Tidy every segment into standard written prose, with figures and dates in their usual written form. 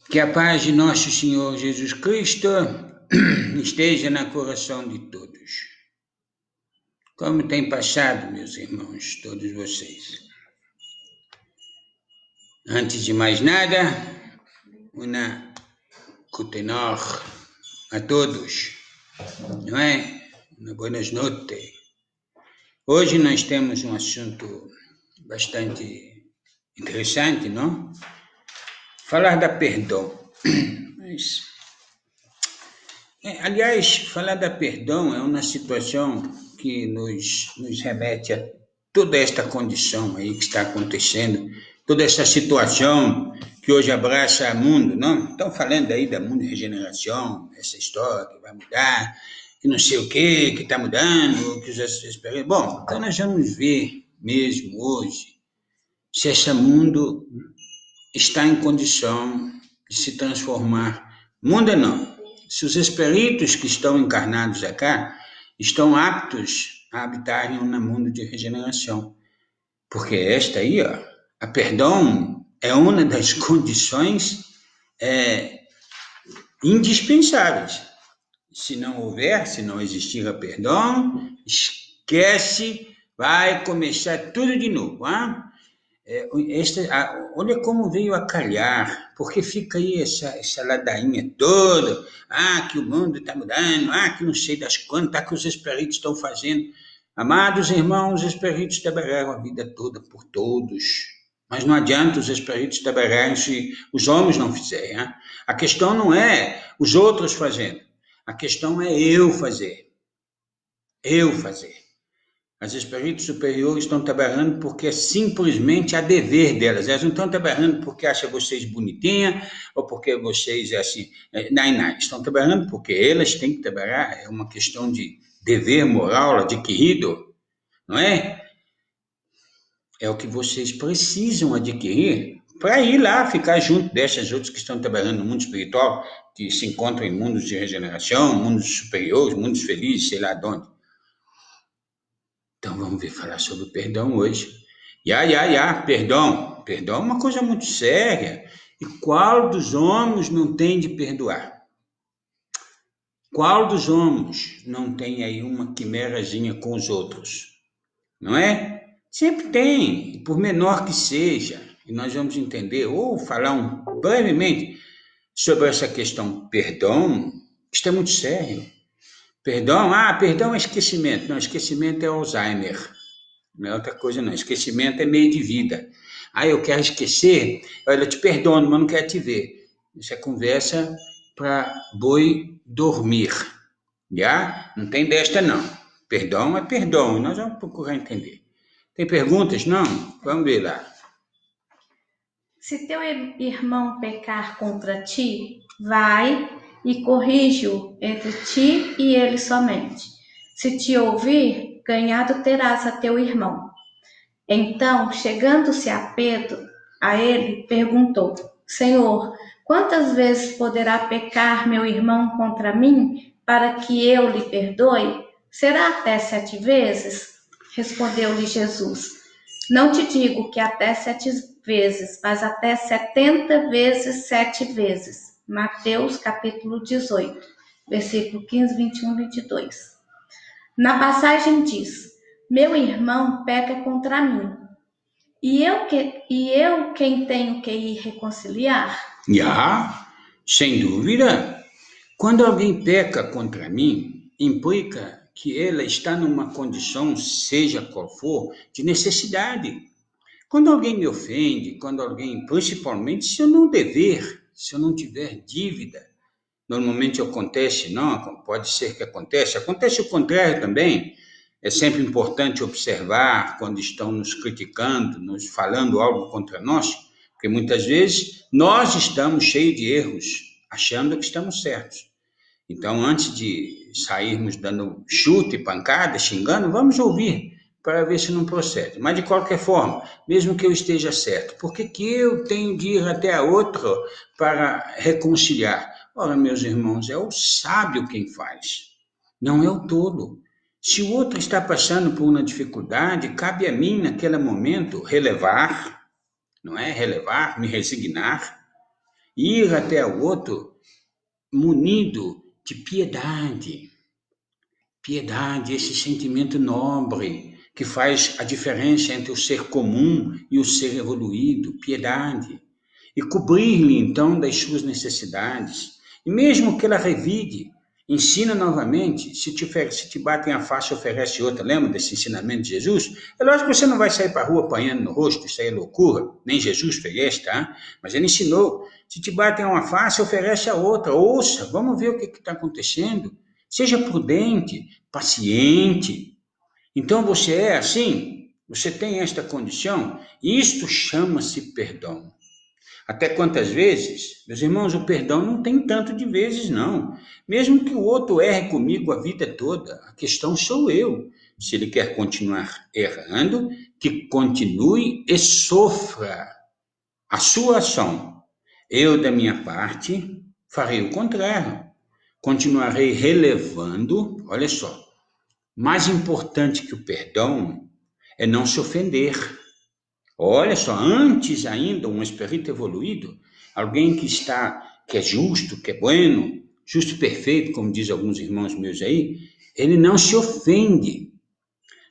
Que a paz de nosso Senhor Jesus Cristo esteja no coração de todos. Como tem passado, meus irmãos, todos vocês? Antes de mais nada, uma guten Nacht a todos, não é? Buenas noites. Hoje nós temos um assunto bastante interessante, não? Falar da perdão. Aliás, falar da perdão é uma situação que nos remete a toda esta condição aí que está acontecendo, toda essa situação que hoje abraça o mundo, não? Estão falando aí da mundo de regeneração, essa história que vai mudar, que não sei o que está mudando, que os... Bom, então nós vamos ver mesmo hoje se esse mundo está em condição de se transformar. Mundo não. Se os espíritos que estão encarnados acá estão aptos a habitarem no mundo de regeneração. Porque esta aí, ó, a perdão é uma das condições indispensáveis. Se não existir a perdão, esquece, vai começar tudo de novo. Olha como veio a calhar, porque fica aí essa ladainha toda, que o mundo está mudando, que não sei das quantas, que os espíritos estão fazendo. Amados irmãos, os espíritos trabalharam a vida toda por todos, mas não adianta os espíritos trabalharem se os homens não fizerem. A questão não é os outros fazendo, a questão é eu fazer. Eu fazer. As espíritos superiores estão trabalhando porque é simplesmente a dever delas. Elas não estão trabalhando porque acham vocês bonitinha ou porque vocês assim. Não. Estão trabalhando porque elas têm que trabalhar. É uma questão de dever moral adquirido, não é? É o que vocês precisam adquirir para ir lá ficar junto dessas outras que estão trabalhando no mundo espiritual, que se encontram em mundos de regeneração, mundos superiores, mundos felizes, sei lá de onde. Então vamos falar sobre o perdão hoje. Perdão. Perdão é uma coisa muito séria. E qual dos homens não tem de perdoar? Qual dos homens não tem aí uma quimerazinha com os outros? Não é? Sempre tem, por menor que seja. E nós vamos entender, ou falar brevemente sobre essa questão perdão. Isto é muito sério. Perdão é esquecimento. Não, esquecimento é Alzheimer. Não é outra coisa não. Esquecimento é meio de vida. Eu quero esquecer, eu te perdono, mas não quero te ver. Isso é conversa para boi dormir. Já? Não tem desta não. Perdão é perdão. Nós vamos procurar entender. Tem perguntas? Não? Vamos ver lá. Se teu irmão pecar contra ti, vai e corrige-o entre ti e ele somente. Se te ouvir, ganhado terás a teu irmão. Então, chegando-se a Pedro, a ele perguntou: Senhor, quantas vezes poderá pecar meu irmão contra mim, para que eu lhe perdoe? Será até 7 vezes? Respondeu-lhe Jesus: Não te digo que até 7 vezes, mas até 70 vezes 7 vezes. Mateus capítulo 18, versículo 15, 21, 22. Na passagem diz: Meu irmão peca contra mim, e eu quem tenho que ir reconciliar? Sem dúvida. Quando alguém peca contra mim, implica que ela está numa condição, seja qual for, de necessidade. Quando alguém me ofende, principalmente se eu não dever, se eu não tiver dívida, normalmente acontece, não, pode ser que acontece o contrário também. É sempre importante observar quando estão nos criticando, nos falando algo contra nós, porque muitas vezes nós estamos cheios de erros, achando que estamos certos. Então, antes de sairmos dando chute, pancada, xingando, vamos ouvir para ver se não procede. Mas, de qualquer forma, mesmo que eu esteja certo, por que eu tenho de ir até a outro para reconciliar? Ora, meus irmãos, é o sábio quem faz, não é o tolo. Se o outro está passando por uma dificuldade, cabe a mim, naquele momento, relevar, não é? Relevar, me resignar ir até o outro munido de piedade. Piedade, esse sentimento nobre que faz a diferença entre o ser comum e o ser evoluído. Piedade. E cobrir-lhe, então, das suas necessidades. E mesmo que ela revide, ensina novamente, se te batem a face, oferece outra. Lembra desse ensinamento de Jesus? É lógico que você não vai sair para a rua apanhando no rosto, isso aí é loucura. Nem Jesus fez, tá? Mas ele ensinou, se te batem uma face, oferece a outra. Ouça, vamos ver o que está acontecendo. Seja prudente, paciente. Então você é assim, você tem esta condição, e isto chama-se perdão. Até quantas vezes, meus irmãos, o perdão não tem tanto de vezes, não. Mesmo que o outro erre comigo a vida toda, a questão sou eu. Se ele quer continuar errando, que continue e sofra a sua ação. Eu, da minha parte, farei o contrário. Continuarei relevando, olha só, mais importante que o perdão é não se ofender. Olha só, antes ainda, um espírito evoluído, alguém que é justo, que é bueno, justo e perfeito, como diz alguns irmãos meus aí, ele não se ofende.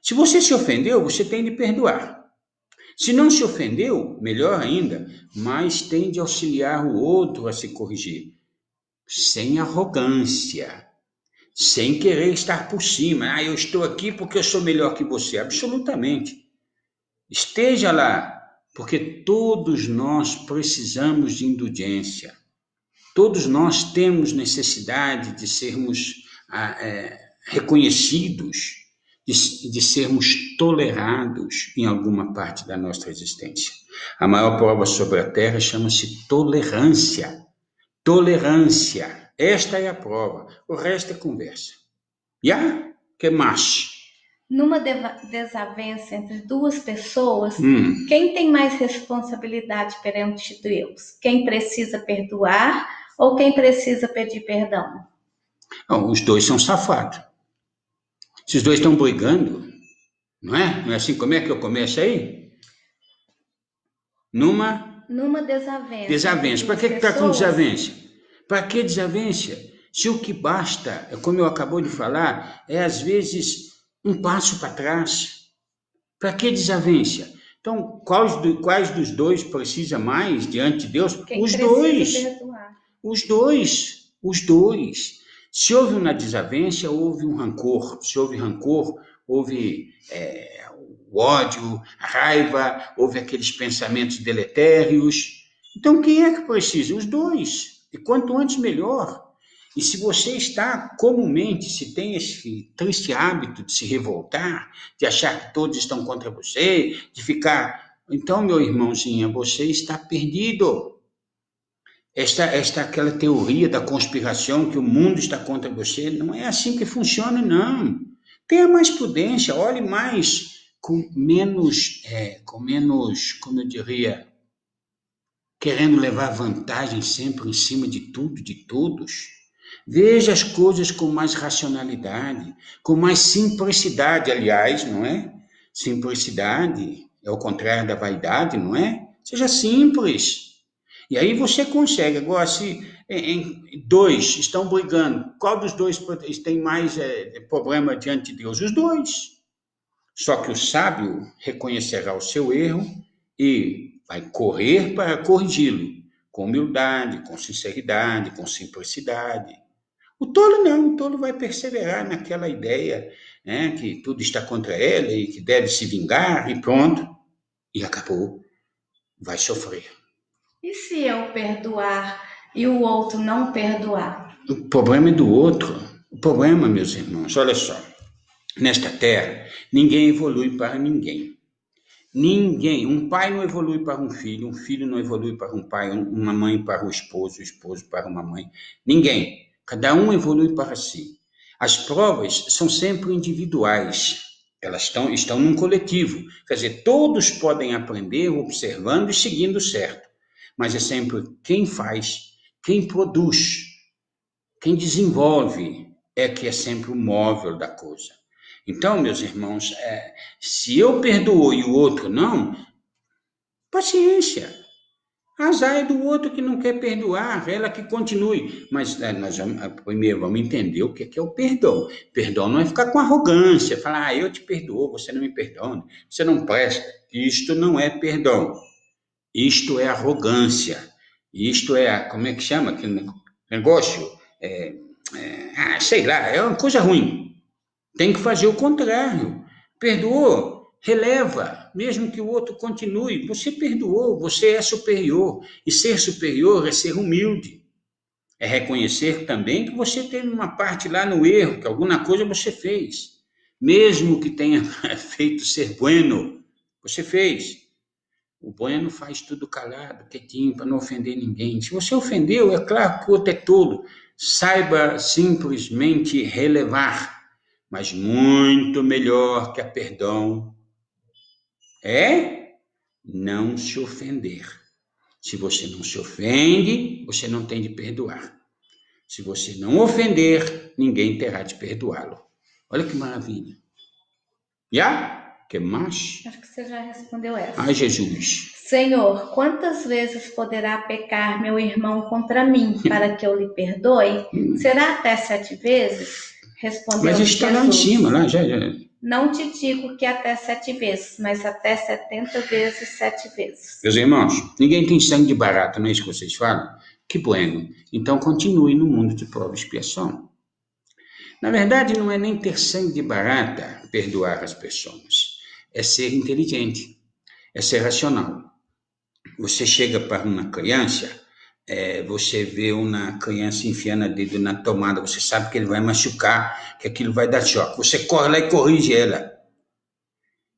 Se você se ofendeu, você tem de perdoar. Se não se ofendeu, melhor ainda, mas tem de auxiliar o outro a se corrigir, sem arrogância, sem querer estar por cima. Eu estou aqui porque eu sou melhor que você. Absolutamente. Esteja lá, porque todos nós precisamos de indulgência. Todos nós temos necessidade de sermos reconhecidos, de sermos tolerados em alguma parte da nossa existência. A maior prova sobre a Terra chama-se tolerância. Tolerância. Esta é a prova. O resto é conversa. Que mais? Numa desavença entre duas pessoas, quem tem mais responsabilidade perante Deus? Quem precisa perdoar ou quem precisa pedir perdão? Não, os dois são safados. Se os dois estão brigando, não é? Não é assim? Como é que eu começo aí? Numa desavença. Desavença. Para que está com desavença? Para que desavença? Se o que basta, como eu acabou de falar, é às vezes um passo para trás. Para que desavença? Então, quais dos dois precisa mais diante de Deus? Os dois. Perdoar. Os dois. Se houve uma desavença, houve um rancor. Se houve rancor, houve o ódio, a raiva, houve aqueles pensamentos deletérios. Então, quem é que precisa? Os dois. E quanto antes, melhor. E se você está comumente, se tem esse triste hábito de se revoltar, de achar que todos estão contra você, de ficar... Então, meu irmãozinho, você está perdido. Esta aquela teoria da conspiração que o mundo está contra você, não é assim que funciona, não. Tenha mais prudência, olhe mais com menos, como eu diria, querendo levar vantagem sempre em cima de tudo, de todos. Veja as coisas com mais racionalidade, com mais simplicidade, aliás, não é? Simplicidade é o contrário da vaidade, não é? Seja simples. E aí você consegue. Agora, se dois estão brigando, qual dos dois tem mais problema diante de Deus? Os dois. Só que o sábio reconhecerá o seu erro e vai correr para corrigi-lo, com humildade, com sinceridade, com simplicidade. O tolo não, o tolo vai perseverar naquela ideia, né, que tudo está contra ele e que deve se vingar e pronto, e acabou, vai sofrer. E se eu perdoar e o outro não perdoar? O problema é do outro. O problema, meus irmãos, olha só, nesta terra, ninguém evolui para ninguém. Ninguém, um pai não evolui para um filho não evolui para um pai, uma mãe para o esposo para uma mãe. Ninguém. Cada um evolui para si. As provas são sempre individuais. Elas estão num coletivo. Quer dizer, todos podem aprender observando e seguindo certo. Mas é sempre quem faz, quem produz, quem desenvolve é que é sempre o móvel da coisa. Então, meus irmãos, se eu perdoo e o outro não, paciência. Azar é do outro que não quer perdoar, ela que continue. Mas nós primeiro vamos entender o que é o perdão. Perdão não é ficar com arrogância, falar, eu te perdoo, você não me perdoa, você não presta. Isto não é perdão. Isto é arrogância. Isto é, como é que chama aquele negócio? Sei lá, é uma coisa ruim. Tem que fazer o contrário. Perdoou, releva, mesmo que o outro continue. Você perdoou, você é superior. E ser superior é ser humilde. É reconhecer também que você teve uma parte lá no erro, que alguma coisa você fez. Mesmo que tenha feito ser bueno, você fez. O bueno faz tudo calado, quietinho, para não ofender ninguém. Se você ofendeu, é claro que o outro é tolo. Saiba simplesmente relevar. Mas muito melhor que a perdão é não se ofender. Se você não se ofende, você não tem de perdoar. Se você não ofender, ninguém terá de perdoá-lo. Olha que maravilha. Já? Que mais? Acho que você já respondeu essa. Ai, Jesus. Senhor, quantas vezes poderá pecar meu irmão contra mim para que eu lhe perdoe? Será até 7 vezes? Respondeu Mas está lá em cima, lá já. Não te digo que até 7 vezes, mas até 70 vezes 7 vezes. Meus irmãos, ninguém tem sangue de barata, não é isso que vocês falam? Que bueno. Então continue no mundo de prova e expiação. Na verdade, não é nem ter sangue de barata perdoar as pessoas. É ser inteligente, é ser racional. Você chega para uma criança, você vê uma criança enfiando o dedo na tomada, você sabe que ele vai machucar, que aquilo vai dar choque. Você corre lá e corrige ela.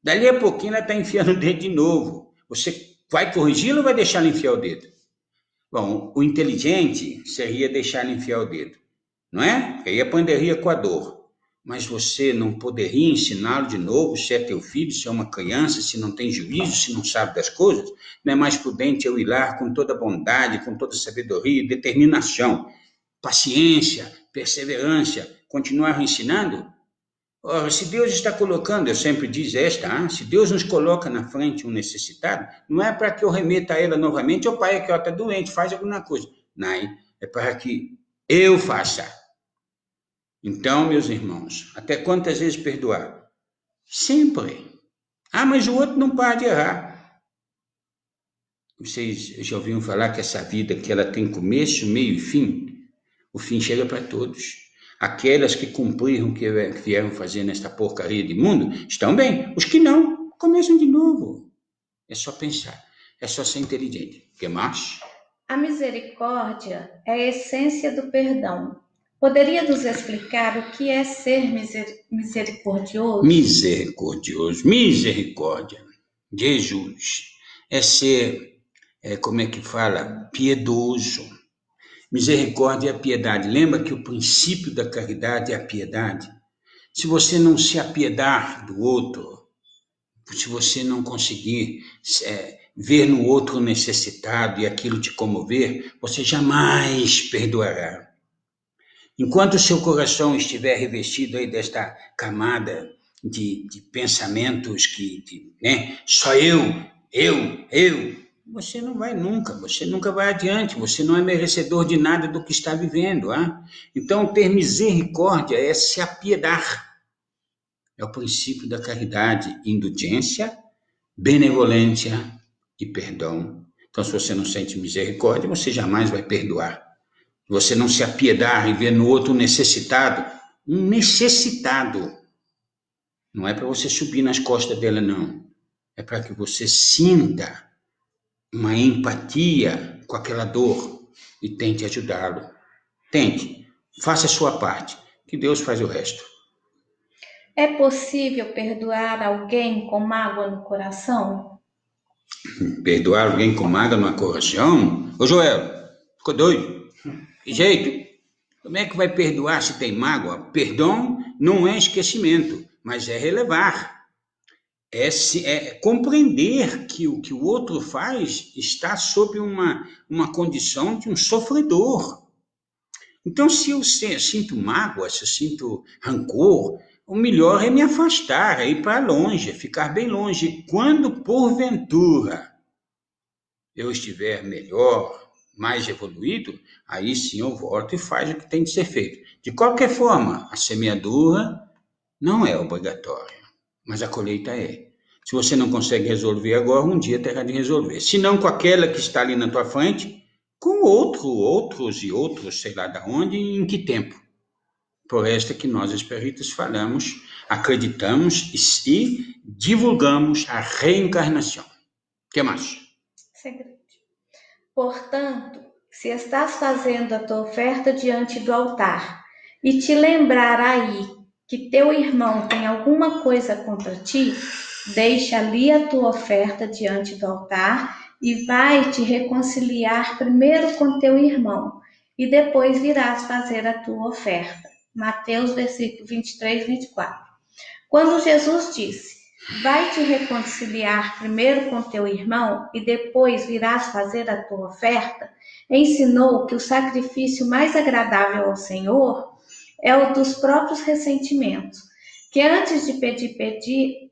Dali a pouquinho ela está enfiando o dedo de novo. Você vai corrigi-la ou vai deixar ela enfiar o dedo? Bom, o inteligente seria deixar ela enfiar o dedo, não é? Aí aprenderia com a dor. Mas você não poderia ensiná-lo de novo, se é teu filho, se é uma criança, se não tem juízo, se não sabe das coisas? Não é mais prudente eu ir lá com toda bondade, com toda sabedoria, determinação, paciência, perseverança, continuar ensinando? Ora, se Deus está colocando, eu sempre diz se Deus nos coloca na frente um necessitado, não é para que eu remeta a ela novamente, ou pai, que ela está doente, faz alguma coisa. Não, é para que eu faça. Então, meus irmãos, até quantas vezes perdoar? Sempre. Mas o outro não para de errar. Vocês já ouviram falar que essa vida que ela tem começo, meio e fim? O fim chega para todos. Aquelas que cumpriram o que vieram fazer nesta porcaria de mundo, estão bem. Os que não, começam de novo. É só pensar. É só ser inteligente. O que mais? A misericórdia é a essência do perdão. Poderia nos explicar o que é ser misericordioso? Misericordioso. Misericórdia. Jesus. É ser, como é que fala? Piedoso. Misericórdia é a piedade. Lembra que o princípio da caridade é a piedade? Se você não se apiedar do outro, se você não conseguir ver no outro necessitado e aquilo te comover, você jamais perdoará. Enquanto o seu coração estiver revestido aí desta camada de pensamentos só eu, você não vai nunca, você nunca vai adiante, você não é merecedor de nada do que está vivendo. Então, ter misericórdia é se apiedar. É o princípio da caridade, indulgência, benevolência e perdão. Então, se você não sente misericórdia, você jamais vai perdoar. Se você não se apiedar e ver no outro um necessitado, não é para você subir nas costas dela, não. É para que você sinta uma empatia com aquela dor e tente ajudá-lo. Tente, faça a sua parte, que Deus faz o resto. É possível perdoar alguém com mágoa no coração? Perdoar alguém com mágoa no coração? Ô Joel, ficou doido? Que jeito? Como é que vai perdoar se tem mágoa? Perdão não é esquecimento, mas é relevar. É compreender que o que o outro faz está sob uma condição de um sofredor. Então, se eu sinto mágoa, se eu sinto rancor, o melhor é me afastar, é ir para longe, é ficar bem longe. Quando, porventura, eu estiver melhor, mais evoluído, aí sim eu volto e faz o que tem de ser feito. De qualquer forma, a semeadura não é obrigatória, mas a colheita é. Se você não consegue resolver agora, um dia terá de resolver. Se não com aquela que está ali na tua frente, com outros e outros, sei lá de onde e em que tempo. Por esta que nós espíritas falamos, acreditamos e divulgamos a reencarnação. O que mais? Segredo. Portanto, se estás fazendo a tua oferta diante do altar e te lembrar aí que teu irmão tem alguma coisa contra ti, deixa ali a tua oferta diante do altar e vai te reconciliar primeiro com teu irmão e depois virás fazer a tua oferta. Mateus, versículo 23, 24. Quando Jesus disse, vai te reconciliar primeiro com teu irmão e depois virás fazer a tua oferta, ensinou que o sacrifício mais agradável ao Senhor é o dos próprios ressentimentos, que antes de pedir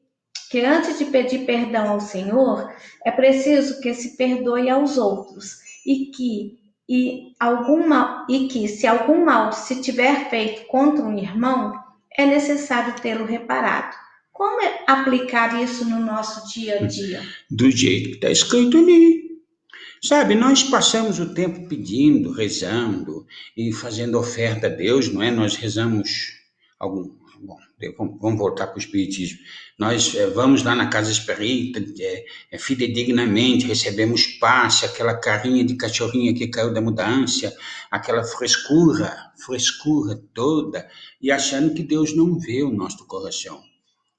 perdão ao Senhor, é preciso que se perdoe aos outros e que se algum mal se tiver feito contra um irmão, é necessário tê-lo reparado. Como aplicar isso no nosso dia a dia? Do jeito que está escrito ali. Sabe, nós passamos o tempo pedindo, rezando e fazendo oferta a Deus, não é? Nós rezamos algum. Bom, vamos voltar para o Espiritismo. Nós vamos lá na casa espírita, fidedignamente, recebemos passe, aquela carinha de cachorrinha que caiu da mudança, aquela frescura toda, e achando que Deus não vê o nosso coração.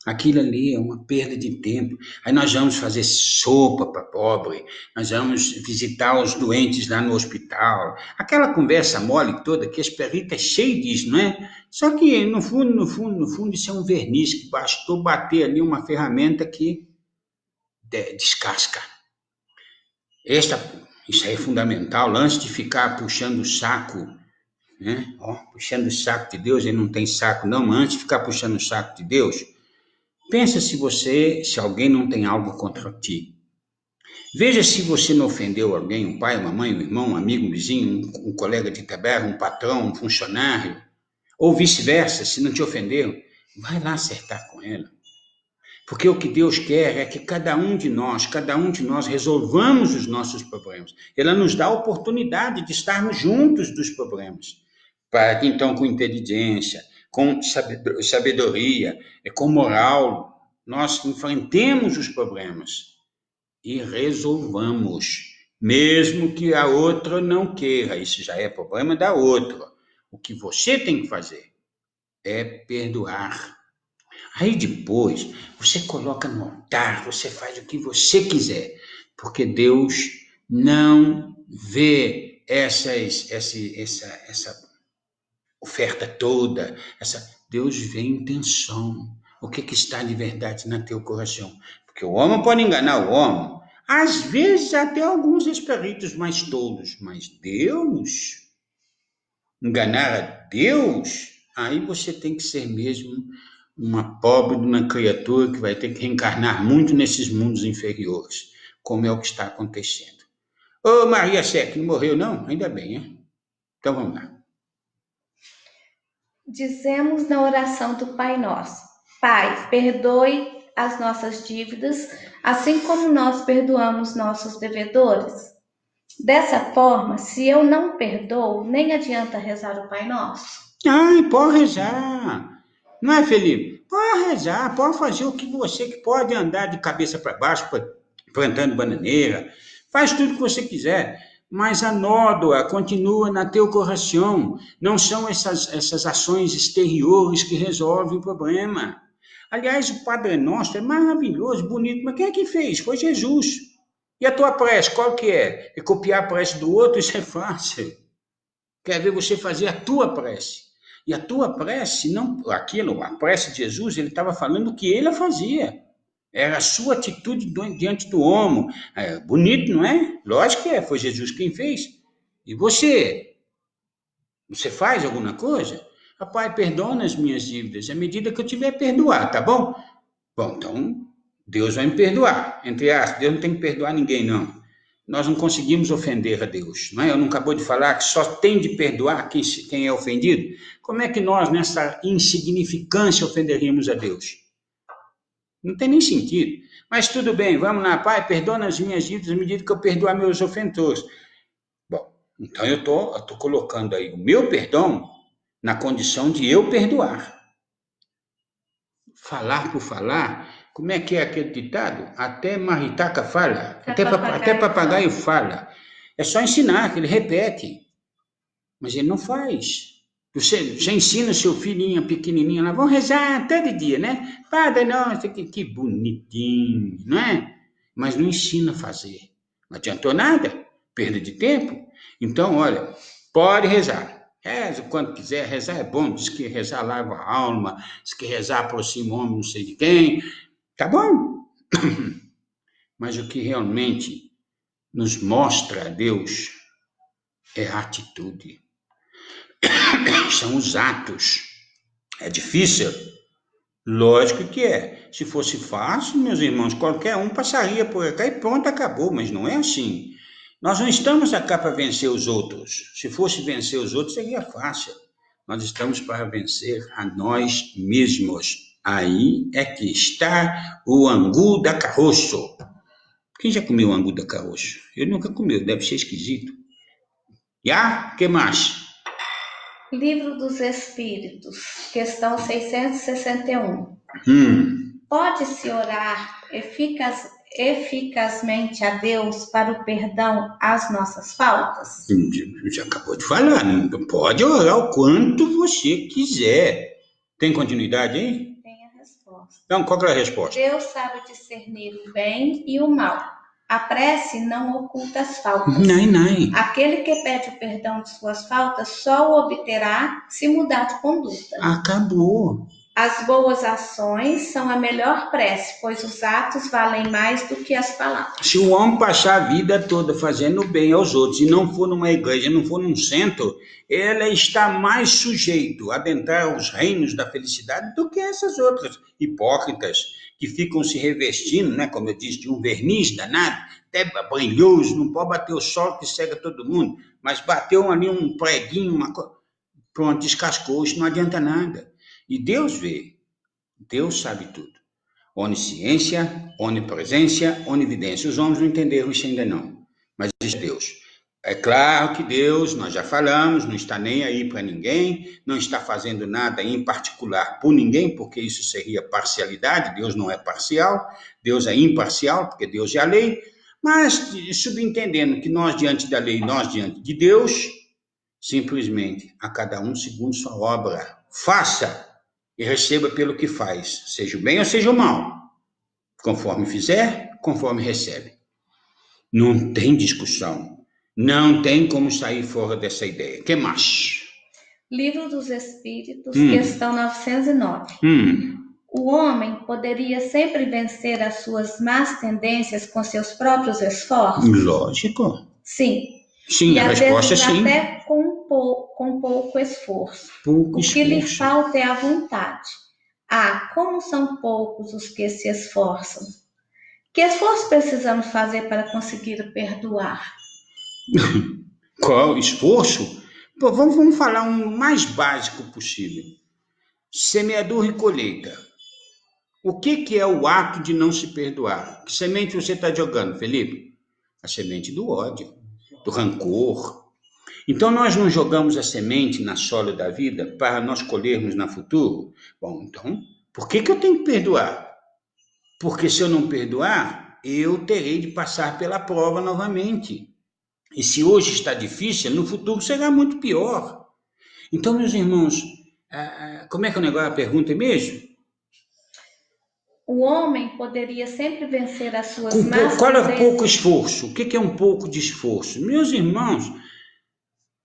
Aquilo ali é uma perda de tempo. Aí nós vamos fazer sopa para pobre, nós vamos visitar os doentes lá no hospital. Aquela conversa mole toda que a espírita é cheia disso, não é? Só que no fundo, isso é um verniz que bastou bater ali uma ferramenta que descasca. Isso aí é fundamental, antes de ficar puxando o saco, né? Puxando o saco de Deus, ele não tem saco não, mas antes de ficar puxando o saco de Deus, pensa se alguém não tem algo contra ti. Veja se você não ofendeu alguém, um pai, uma mãe, um irmão, um amigo, um vizinho, um colega de trabalho, um patrão, um funcionário, ou vice-versa, se não te ofenderam, vai lá acertar com ela. Porque o que Deus quer é que cada um de nós resolvamos os nossos problemas. Ela nos dá a oportunidade de estarmos juntos dos problemas. Para que então, com inteligência, com sabedoria, com moral, nós enfrentemos os problemas e resolvamos, mesmo que a outra não queira. Isso já é problema da outra. O que você tem que fazer é perdoar. Aí depois, você coloca no altar, você faz o que você quiser, porque Deus não vê essa oferta toda, Deus vê a intenção, o que está de verdade no teu coração. Porque o homem pode enganar o homem, às vezes até alguns espíritos mais tolos, mas Deus, enganar a Deus, aí você tem que ser mesmo uma pobre de uma criatura que vai ter que reencarnar muito nesses mundos inferiores, como é o que está acontecendo. Ô Maria Sec, não morreu não? Ainda bem, hein? Então vamos lá. Dizemos na oração do Pai Nosso: Pai, perdoe as nossas dívidas, assim como nós perdoamos nossos devedores. Dessa forma, se eu não perdoo, nem adianta rezar o Pai Nosso. Ai, pode rezar. Não é, Felipe? Pode rezar, pode fazer o que você que pode, andar de cabeça para baixo, plantando bananeira, faz tudo o que você quiser, mas a nódoa continua no teu coração. Não são essas ações exteriores que resolvem o problema. Aliás, o Padre Nosso é maravilhoso, bonito, mas quem é que fez? Foi Jesus. E a tua prece, qual que é? É copiar a prece do outro? Isso é fácil. Quer ver você fazer a tua prece. E a tua prece, não aquilo, a prece de Jesus, ele estava falando o que ele fazia. Era a sua atitude diante do homem. É bonito, não é? Lógico que é, foi Jesus quem fez. E você? Você faz alguma coisa? Pai, perdona as minhas dívidas, à medida que eu tiver perdoar, tá bom? Bom, então, Deus vai me perdoar. Entre aspas, Deus não tem que perdoar ninguém, não. nós não conseguimos ofender a Deus, não é? Eu não acabou de falar que só tem de perdoar quem é ofendido? Como é que nós, nessa insignificância, ofenderíamos a Deus? Não tem nem sentido. Mas tudo bem, vamos lá, Pai, perdoa as minhas dívidas à medida que eu perdoar meus ofensores. Bom, então eu tô colocando aí o meu perdão na condição de eu perdoar. Falar por falar, como é que é aquele ditado? Até maritaca fala, até papagaio fala. É só ensinar, que ele repete, mas ele não faz. Você ensina o seu filhinho pequenininho lá, vão rezar todo dia, né? Padre nossa, que bonitinho, não é? Mas não ensina a fazer. Não adiantou nada, perda de tempo. Então, olha, pode rezar. Reza quando quiser, rezar é bom, diz que rezar lava a alma, diz que rezar aproxima o homem não sei de quem. Tá bom. Mas o que realmente nos mostra a Deus é a atitude. São os atos. É difícil? Lógico que é. Se fosse fácil, meus irmãos, qualquer um passaria por cá e pronto, acabou, mas não é assim. Nós não estamos cá para vencer os outros. Se fosse vencer os outros, seria fácil. Nós estamos para vencer a nós mesmos. Aí é que está o angu da caroço. Quem já comeu angu da caroço? Eu nunca comi, deve ser esquisito. Já? Que mais? Livro dos Espíritos, questão 661. Pode-se orar eficazmente a Deus para o perdão às nossas faltas? Já acabou de falar, não pode orar o quanto você quiser. Tem continuidade aí? Tem a resposta. Então, qual é a resposta? Deus sabe discernir o bem e o mal. A prece não oculta as faltas. Não. Aquele que pede o perdão de suas faltas só o obterá se mudar de conduta. Acabou. As boas ações são a melhor prece, pois os atos valem mais do que as palavras. Se o homem passar a vida toda fazendo bem aos outros e não for numa igreja, não for num centro, ele está mais sujeito a adentrar os reinos da felicidade do que essas outras hipócritas que ficam se revestindo, né, como eu disse, de um verniz danado, até brilhoso, não pode bater o sol que cega todo mundo, mas bateu ali um preguinho, pronto, descascou, isso não adianta nada. E Deus vê, Deus sabe tudo. Onisciência, onipresença, onividência. Os homens não entenderam isso ainda não, mas isso é Deus. É claro que Deus, nós já falamos, não está nem aí para ninguém, não está fazendo nada em particular por ninguém, porque isso seria parcialidade, Deus não é parcial, Deus é imparcial, porque Deus é a lei, mas subentendendo que nós diante da lei, nós diante de Deus, simplesmente a cada um segundo sua obra. Faça e receba pelo que faz, seja o bem ou seja o mal. Conforme fizer, conforme recebe. Não tem discussão. Não tem como sair fora dessa ideia. Que mais? Livro dos Espíritos, questão 909. O homem poderia sempre vencer as suas más tendências com seus próprios esforços? Lógico. Sim. Sim, e a às resposta é vezes sim. até com pouco esforço. Pouco o que lhe esforço. falta é a vontade. Como são poucos os que se esforçam? Que esforço precisamos fazer para conseguir perdoar? Qual esforço? Pô, vamos falar um mais básico possível. Semeadura e colheita. O que é o ato de não se perdoar? Que semente você está jogando, Felipe? A semente do ódio, do rancor. Então, nós não jogamos a semente na sola da vida para nós colhermos no futuro? Bom, então, por que eu tenho que perdoar? Porque se eu não perdoar, eu terei de passar pela prova novamente. E se hoje está difícil, no futuro será muito pior. Então, meus irmãos, como é que é o negócio? A pergunta é mesmo? O homem poderia sempre vencer as suas Qual é o pouco esforço? O que é um pouco de esforço? Meus irmãos,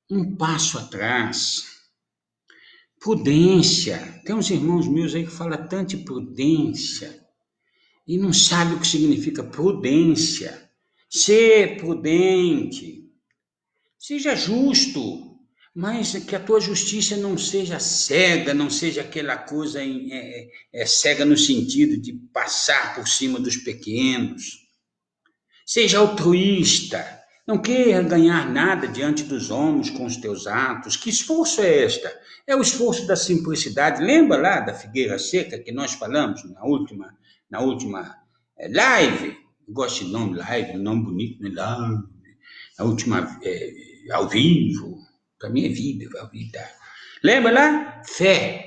um passo atrás. Prudência. Tem uns irmãos meus aí que falam tanto de prudência e não sabem o que significa prudência. Ser prudente. Seja justo, mas que a tua justiça não seja cega, não seja aquela coisa cega no sentido de passar por cima dos pequenos. Seja altruísta. Não queira ganhar nada diante dos homens com os teus atos. Que esforço é esta? É o esforço da simplicidade. Lembra lá da figueira seca que nós falamos na última live? Eu gosto de nome live, nome bonito, né? Live. A última ao vivo. Para mim é vida, ao vivo. Tá? Lembra lá? Fé.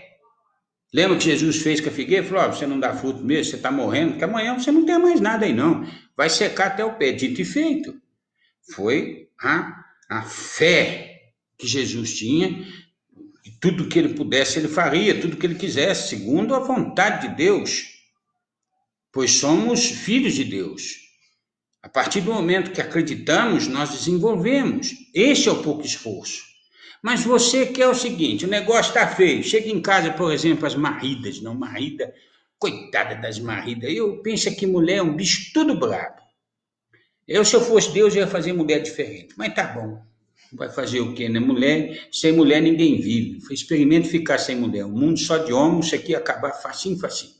Lembra que Jesus fez com a figueira? Falou: você não dá fruto mesmo, você está morrendo, que amanhã você não tem mais nada aí não. Vai secar até o pé. Dito e feito. Foi a fé que Jesus tinha, e tudo que ele pudesse ele faria, tudo que ele quisesse, segundo a vontade de Deus, pois somos filhos de Deus. A partir do momento que acreditamos, nós desenvolvemos. Este é o pouco esforço. Mas você quer o seguinte: o negócio está feio. Chega em casa, por exemplo, as marridas, não, marrida, coitada das marridas. Eu penso que mulher é um bicho tudo brabo. Se eu fosse Deus, eu ia fazer mulher diferente. Mas tá bom. Vai fazer o quê, né? Mulher, sem mulher ninguém vive. Experimente ficar sem mulher. Um mundo só de homem, isso aqui ia acabar facinho, facinho.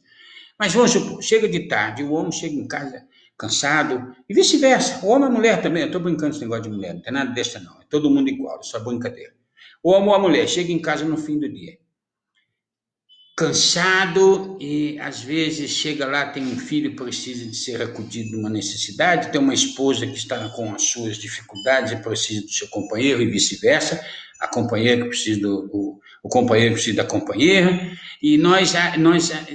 Mas vamos supor, chega de tarde, o homem chega em casa cansado, e vice-versa. O homem e a mulher também. Eu estou brincando com esse negócio de mulher, não tem nada dessa não. É todo mundo igual, é só brincadeira. O homem ou a mulher chega em casa no fim do dia, cansado, e às vezes chega lá, tem um filho que precisa de ser acudido numa necessidade, tem uma esposa que está com as suas dificuldades e precisa do seu companheiro e vice-versa, a companheira que precisa o companheiro que precisa da companheira, e nós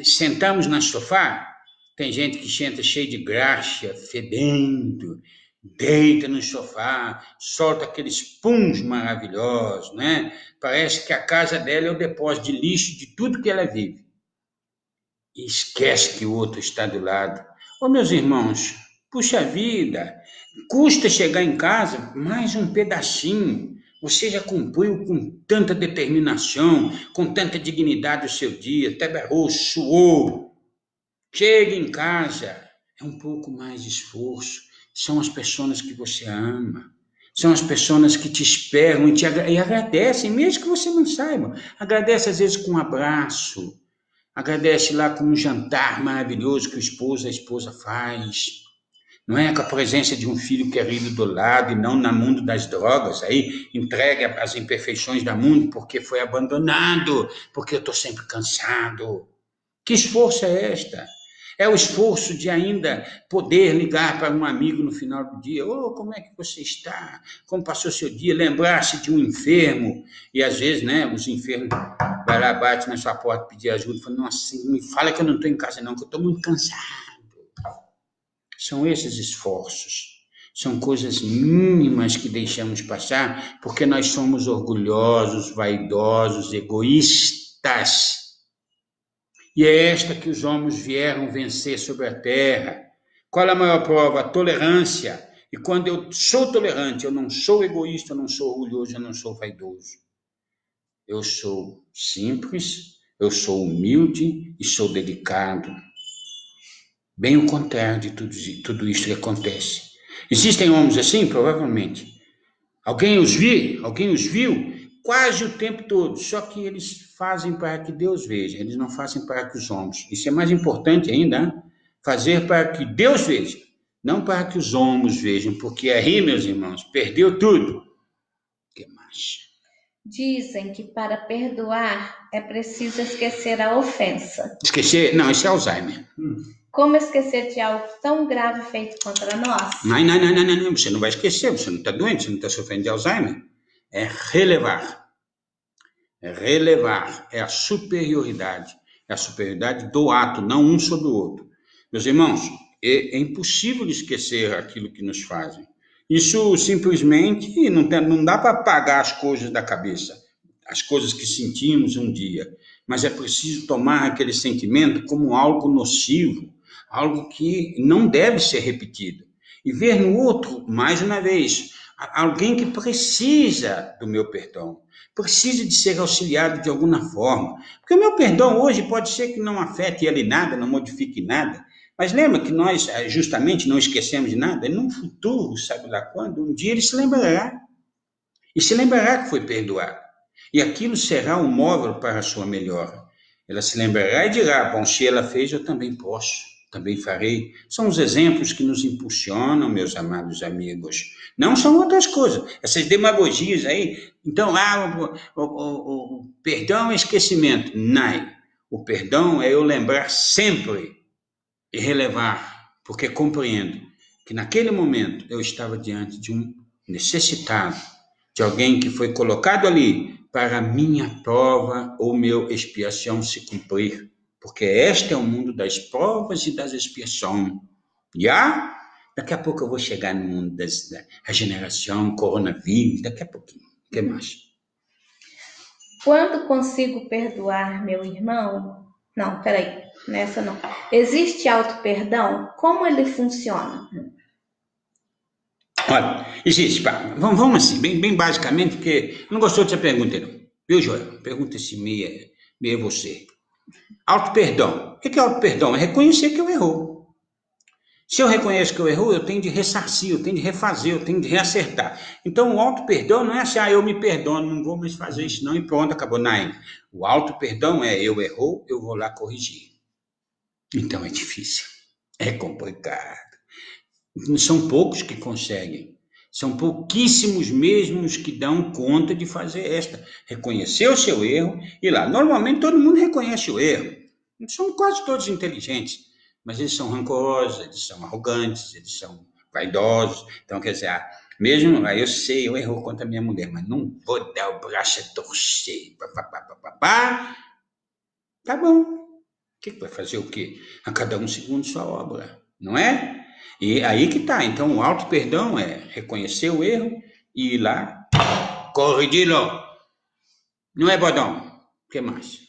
sentamos no sofá. Tem gente que senta cheio de graxa, fedendo, deita no sofá, solta aqueles puns maravilhosos, né? Parece que a casa dela é o depósito de lixo de tudo que ela vive. E esquece que o outro está do lado. Ô, meus irmãos, puxa vida, custa chegar em casa mais um pedacinho. Você já cumpriu com tanta determinação, com tanta dignidade o seu dia, trabalhou, suou. Chega em casa, é um pouco mais de esforço. São as pessoas que você ama. São as pessoas que te esperam e agradecem, mesmo que você não saiba. Agradece às vezes com um abraço. Agradece lá com um jantar maravilhoso que a esposa faz. Não é com a presença de um filho querido do lado e não no mundo das drogas. Aí entregue as imperfeições do mundo porque foi abandonado, porque eu estou sempre cansado. Que esforço é esta? É o esforço de ainda poder ligar para um amigo no final do dia. Ô, como é que você está? Como passou seu dia? Lembrar-se de um enfermo. E às vezes, né, os enfermos vai lá, bate na sua porta, pedir ajuda. Fala: nossa, me fala que eu não estou em casa não, que eu estou muito cansado. São esses esforços. São coisas mínimas que deixamos passar porque nós somos orgulhosos, vaidosos, egoístas. E é esta que os homens vieram vencer sobre a terra. Qual é a maior prova? A tolerância. E quando eu sou tolerante, eu não sou egoísta, eu não sou orgulhoso, eu não sou vaidoso. Eu sou simples, eu sou humilde e sou delicado. Bem o contrário de tudo isso que acontece. Existem homens assim? Provavelmente. Alguém os viu quase o tempo todo, só que eles fazem para que Deus veja, eles não fazem para que os homens. Isso é mais importante ainda, hein? Fazer para que Deus veja, não para que os homens vejam, porque aí, meus irmãos, perdeu tudo. Que mais? Dizem que para perdoar é preciso esquecer a ofensa. Esquecer? Não, isso é Alzheimer. Como esquecer de algo tão grave feito contra nós? Não, você não vai esquecer, você não está doente, você não está sofrendo de Alzheimer. É relevar. Relevar é a superioridade do ato, não um sobre o outro. Meus irmãos, é impossível esquecer aquilo que nos fazem. Isso simplesmente não dá para apagar as coisas da cabeça, as coisas que sentimos um dia, mas é preciso tomar aquele sentimento como algo nocivo, algo que não deve ser repetido, e ver no outro, mais uma vez, alguém que precisa do meu perdão, precisa de ser auxiliado de alguma forma, porque o meu perdão hoje pode ser que não afete ele nada, não modifique nada, mas lembra que nós justamente não esquecemos de nada, e no futuro, sabe lá quando, um dia ele se lembrará, e se lembrará que foi perdoado, e aquilo será um móvel para a sua melhora. Ela se lembrará e dirá: bom, se ela fez, eu também posso. também farei. São os exemplos que nos impulsionam, meus amados amigos. Não são outras coisas. Essas demagogias aí. Então, o perdão é esquecimento. Não. O perdão é eu lembrar sempre e relevar, porque compreendo que naquele momento eu estava diante de um necessitado, de alguém que foi colocado ali para a minha prova ou meu expiação se cumprir. Porque este é o mundo das provas e das expiações. Já? Daqui a pouco eu vou chegar no mundo da regeneração, coronavírus, daqui a pouquinho. O que mais? Quando consigo perdoar meu irmão? Não, peraí, nessa não. Existe auto-perdão? Como ele funciona? Olha, existe, vamos assim, bem basicamente, porque eu não gostou dessa pergunta, não. Viu, Joel? Pergunta-se meia você. Auto-perdão. O que é auto-perdão? É reconhecer que eu errou. Se eu reconheço que eu erro, eu tenho de ressarcir, eu tenho de refazer, eu tenho de reacertar. Então, o auto-perdão não é assim, eu me perdono, não vou mais fazer isso não e pronto, acabou. Não. O auto-perdão é, eu errou, eu vou lá corrigir. Então, é difícil, é complicado. São poucos que conseguem. São pouquíssimos mesmos que dão conta de fazer reconhecer o seu erro e lá. Normalmente, todo mundo reconhece o erro. São quase todos inteligentes. Mas eles são rancorosos, eles são arrogantes, eles são vaidosos. Então, quer dizer, mesmo eu sei, eu erro contra a minha mulher, mas não vou dar o braço a torcer. Tá bom. O que vai fazer o quê? A cada um segundo sua obra, não é? E aí que tá. Então, o auto-perdão é reconhecer o erro e ir lá, corrigi-lo. Não é, Bodão? O que mais?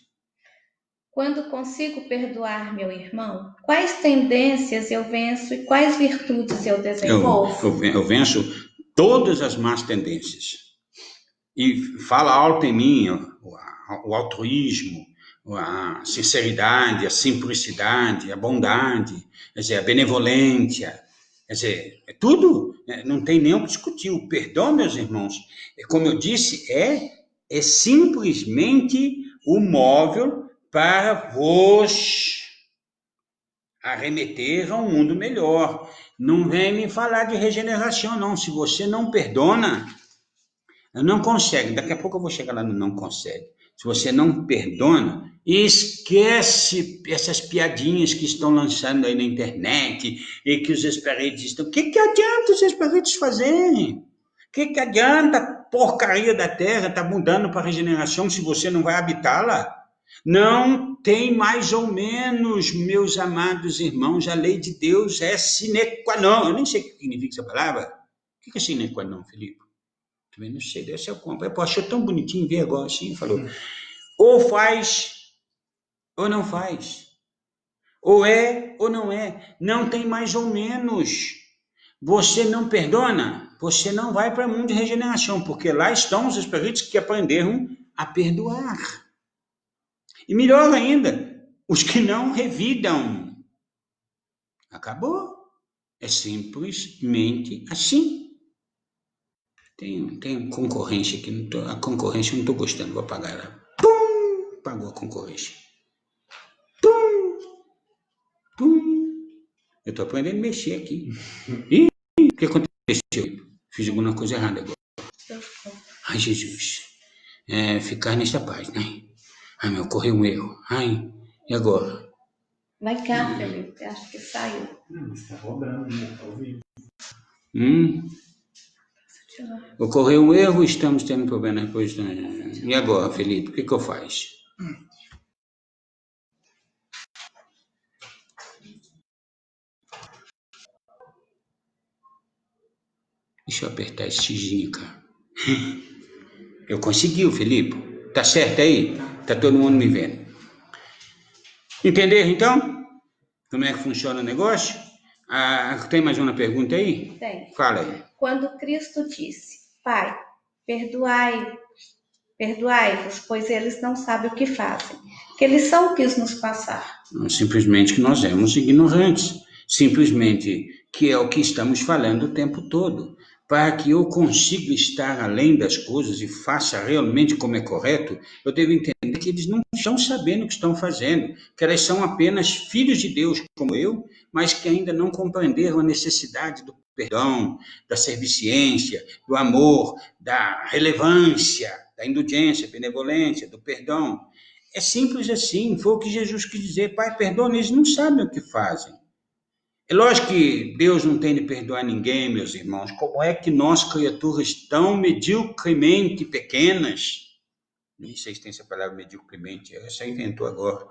Quando consigo perdoar meu irmão, quais tendências eu venço e quais virtudes eu desenvolvo? Eu venço todas as más tendências. E fala alto em mim o altruísmo, a sinceridade, a simplicidade, a bondade, quer dizer, a benevolência, quer dizer, é tudo, não tem nem o que discutir. O perdão, meus irmãos, como eu disse, é simplesmente o móvel para vos arremeter a um mundo melhor. Não vem me falar de regeneração, não. Se você não perdona, não consegue. Daqui a pouco eu vou chegar lá no não consegue. Se você não perdona, esquece essas piadinhas que estão lançando aí na internet e que os espiritistas... O que adianta os espíritos fazerem? O que adianta a porcaria da Terra estar mudando para a regeneração se você não vai habitá-la? Não tem mais ou menos, meus amados irmãos, a lei de Deus é sine qua non. Eu nem sei o que significa essa palavra. O que é sine qua non, Felipe? Também não sei, deve ser o compra. Eu achei tão bonitinho ver agora assim, falou. Ou faz, ou não faz. Ou é, ou não é. Não tem mais ou menos. Você não perdona, você não vai para o mundo de regeneração, porque lá estão os espíritos que aprenderam a perdoar. E melhor ainda, os que não revidam. Acabou. É simplesmente assim. Tem concorrência aqui. A concorrência eu não estou gostando, vou apagar ela. Pum! Pagou a concorrência. Pum! Pum! Eu estou aprendendo a mexer aqui. Ih, o que aconteceu? Fiz alguma coisa errada agora. Ai, Jesus. Ficar nesta paz, né? Ai, meu, ocorreu um erro. Ai, e agora? Vai cá, Felipe. Acho que saiu. Não, mas tá rodando, né? Tá ouvindo. Ocorreu um erro, estamos tendo problema depois. E agora, Felipe, o que eu faço? Deixa eu apertar esse xizinho, cara. Eu consegui, Felipe. Tá certo aí? Tá todo mundo me vendo. Entenderam, então? Como é que funciona o negócio? Tem mais uma pergunta aí? Tem. Fala aí. Quando Cristo disse, Pai, perdoai-vos, pois eles não sabem o que fazem. Que lição quis nos passar? Simplesmente que nós éramos ignorantes. Simplesmente que é o que estamos falando o tempo todo. para que eu consiga estar além das coisas e faça realmente como é correto, eu devo entender que eles não estão sabendo o que estão fazendo, que elas são apenas filhos de Deus como eu, mas que ainda não compreenderam a necessidade do perdão, da serviciência, do amor, da relevância, da indulgência, benevolência, do perdão. É simples assim, foi o que Jesus quis dizer, Pai, perdoa, eles não sabem o que fazem. É lógico que Deus não tem de perdoar ninguém, meus irmãos. Como é que nós, criaturas tão mediocremente pequenas, nem sei se tem essa palavra mediocremente, essa inventou agora,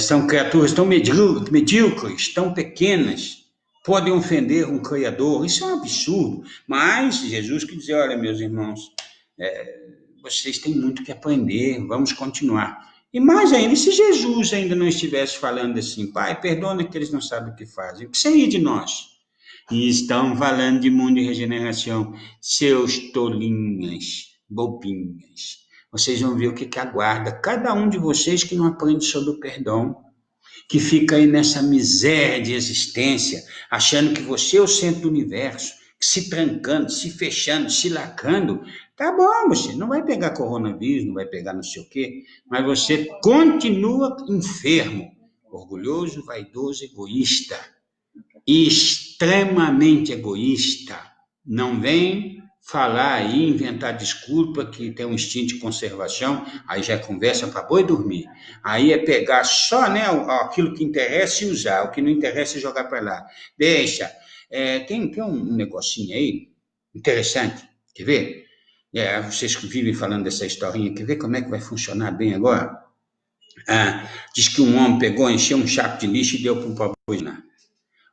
são criaturas tão medíocres, tão pequenas, podem ofender um Criador? Isso é um absurdo. Mas Jesus quer dizer, olha, meus irmãos, vocês têm muito que aprender, vamos continuar. E mais ainda, se Jesus ainda não estivesse falando assim, Pai, perdona que eles não sabem o que fazem, o que seria de nós? E estão falando de mundo e regeneração, seus tolinhas, bobinhas. Vocês vão ver o que aguarda cada um de vocês que não aprende sobre o perdão, que fica aí nessa miséria de existência, achando que você é o centro do universo, se trancando, se fechando, se lacrando. Tá bom, você não vai pegar coronavírus, não vai pegar não sei o quê, mas você continua enfermo, orgulhoso, vaidoso, egoísta, extremamente egoísta. Não vem falar aí, inventar desculpa que tem um instinto de conservação, aí já é conversa para boi dormir. Aí é pegar só, né, aquilo que interessa e usar, o que não interessa é jogar para lá. Deixa. Tem um negocinho aí interessante, quer ver? Vocês que vivem falando dessa historinha, quer ver como é que vai funcionar bem agora? Diz que um homem pegou, encheu um saco de lixo e deu para um pobre.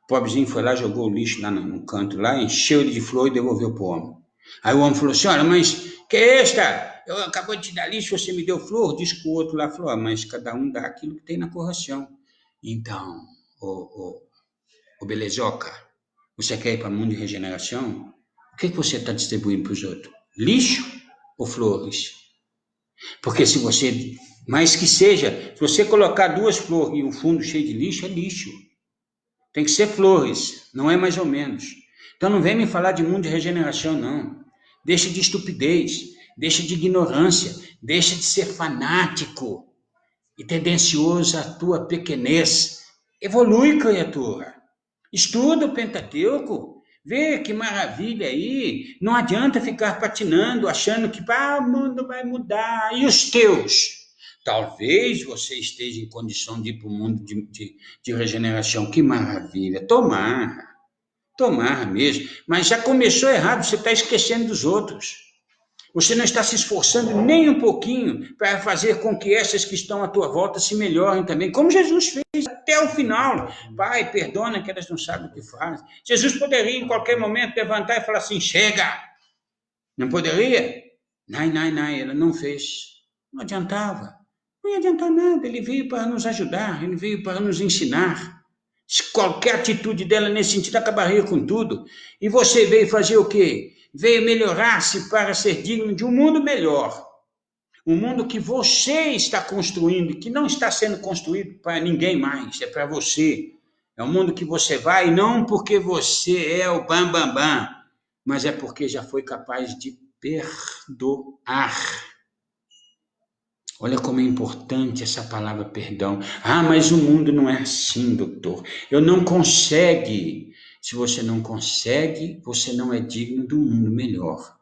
O pobrezinho foi lá, jogou o lixo lá no canto, lá, encheu ele de flor e devolveu para o homem. Aí o homem falou assim, olha, mas que é esta? Eu acabei de te dar lixo, você me deu flor? Diz que o outro lá falou, mas cada um dá aquilo que tem na corração. Então, ô belezoca, você quer ir para o mundo de regeneração? O que você está distribuindo para os outros? Lixo ou flores? Porque se você, mais que seja, se você colocar 2 flores e um fundo cheio de lixo, é lixo. Tem que ser flores, não é mais ou menos. Então não vem me falar de mundo de regeneração, não. Deixa de estupidez, deixa de ignorância, deixa de ser fanático e tendencioso à tua pequenez. Evolui, criatura. Estuda o Pentateuco. Vê que maravilha aí. Não adianta ficar patinando, achando que o mundo vai mudar. E os teus? Talvez você esteja em condição de ir para o mundo de regeneração. Que maravilha. Tomar mesmo. Mas já começou errado, você está esquecendo dos outros. Você não está se esforçando nem um pouquinho para fazer com que essas que estão à tua volta se melhorem também, como Jesus fez até o final. Pai, perdona que elas não sabem o que fazem. Jesus poderia em qualquer momento levantar e falar assim, chega. Não poderia? Não, ela não fez. Não adiantava. Não ia adiantar nada, ele veio para nos ajudar, ele veio para nos ensinar. Qualquer atitude dela nesse sentido acabaria com tudo. E você veio fazer o quê? Veio melhorar-se para ser digno de um mundo melhor. Um mundo que você está construindo, que não está sendo construído para ninguém mais, é para você. É um mundo que você vai, não porque você é o bam, mas é porque já foi capaz de perdoar. Olha como é importante essa palavra perdão. Mas o mundo não é assim, doutor. Eu não consegue. Se você não consegue, você não é digno do mundo melhor.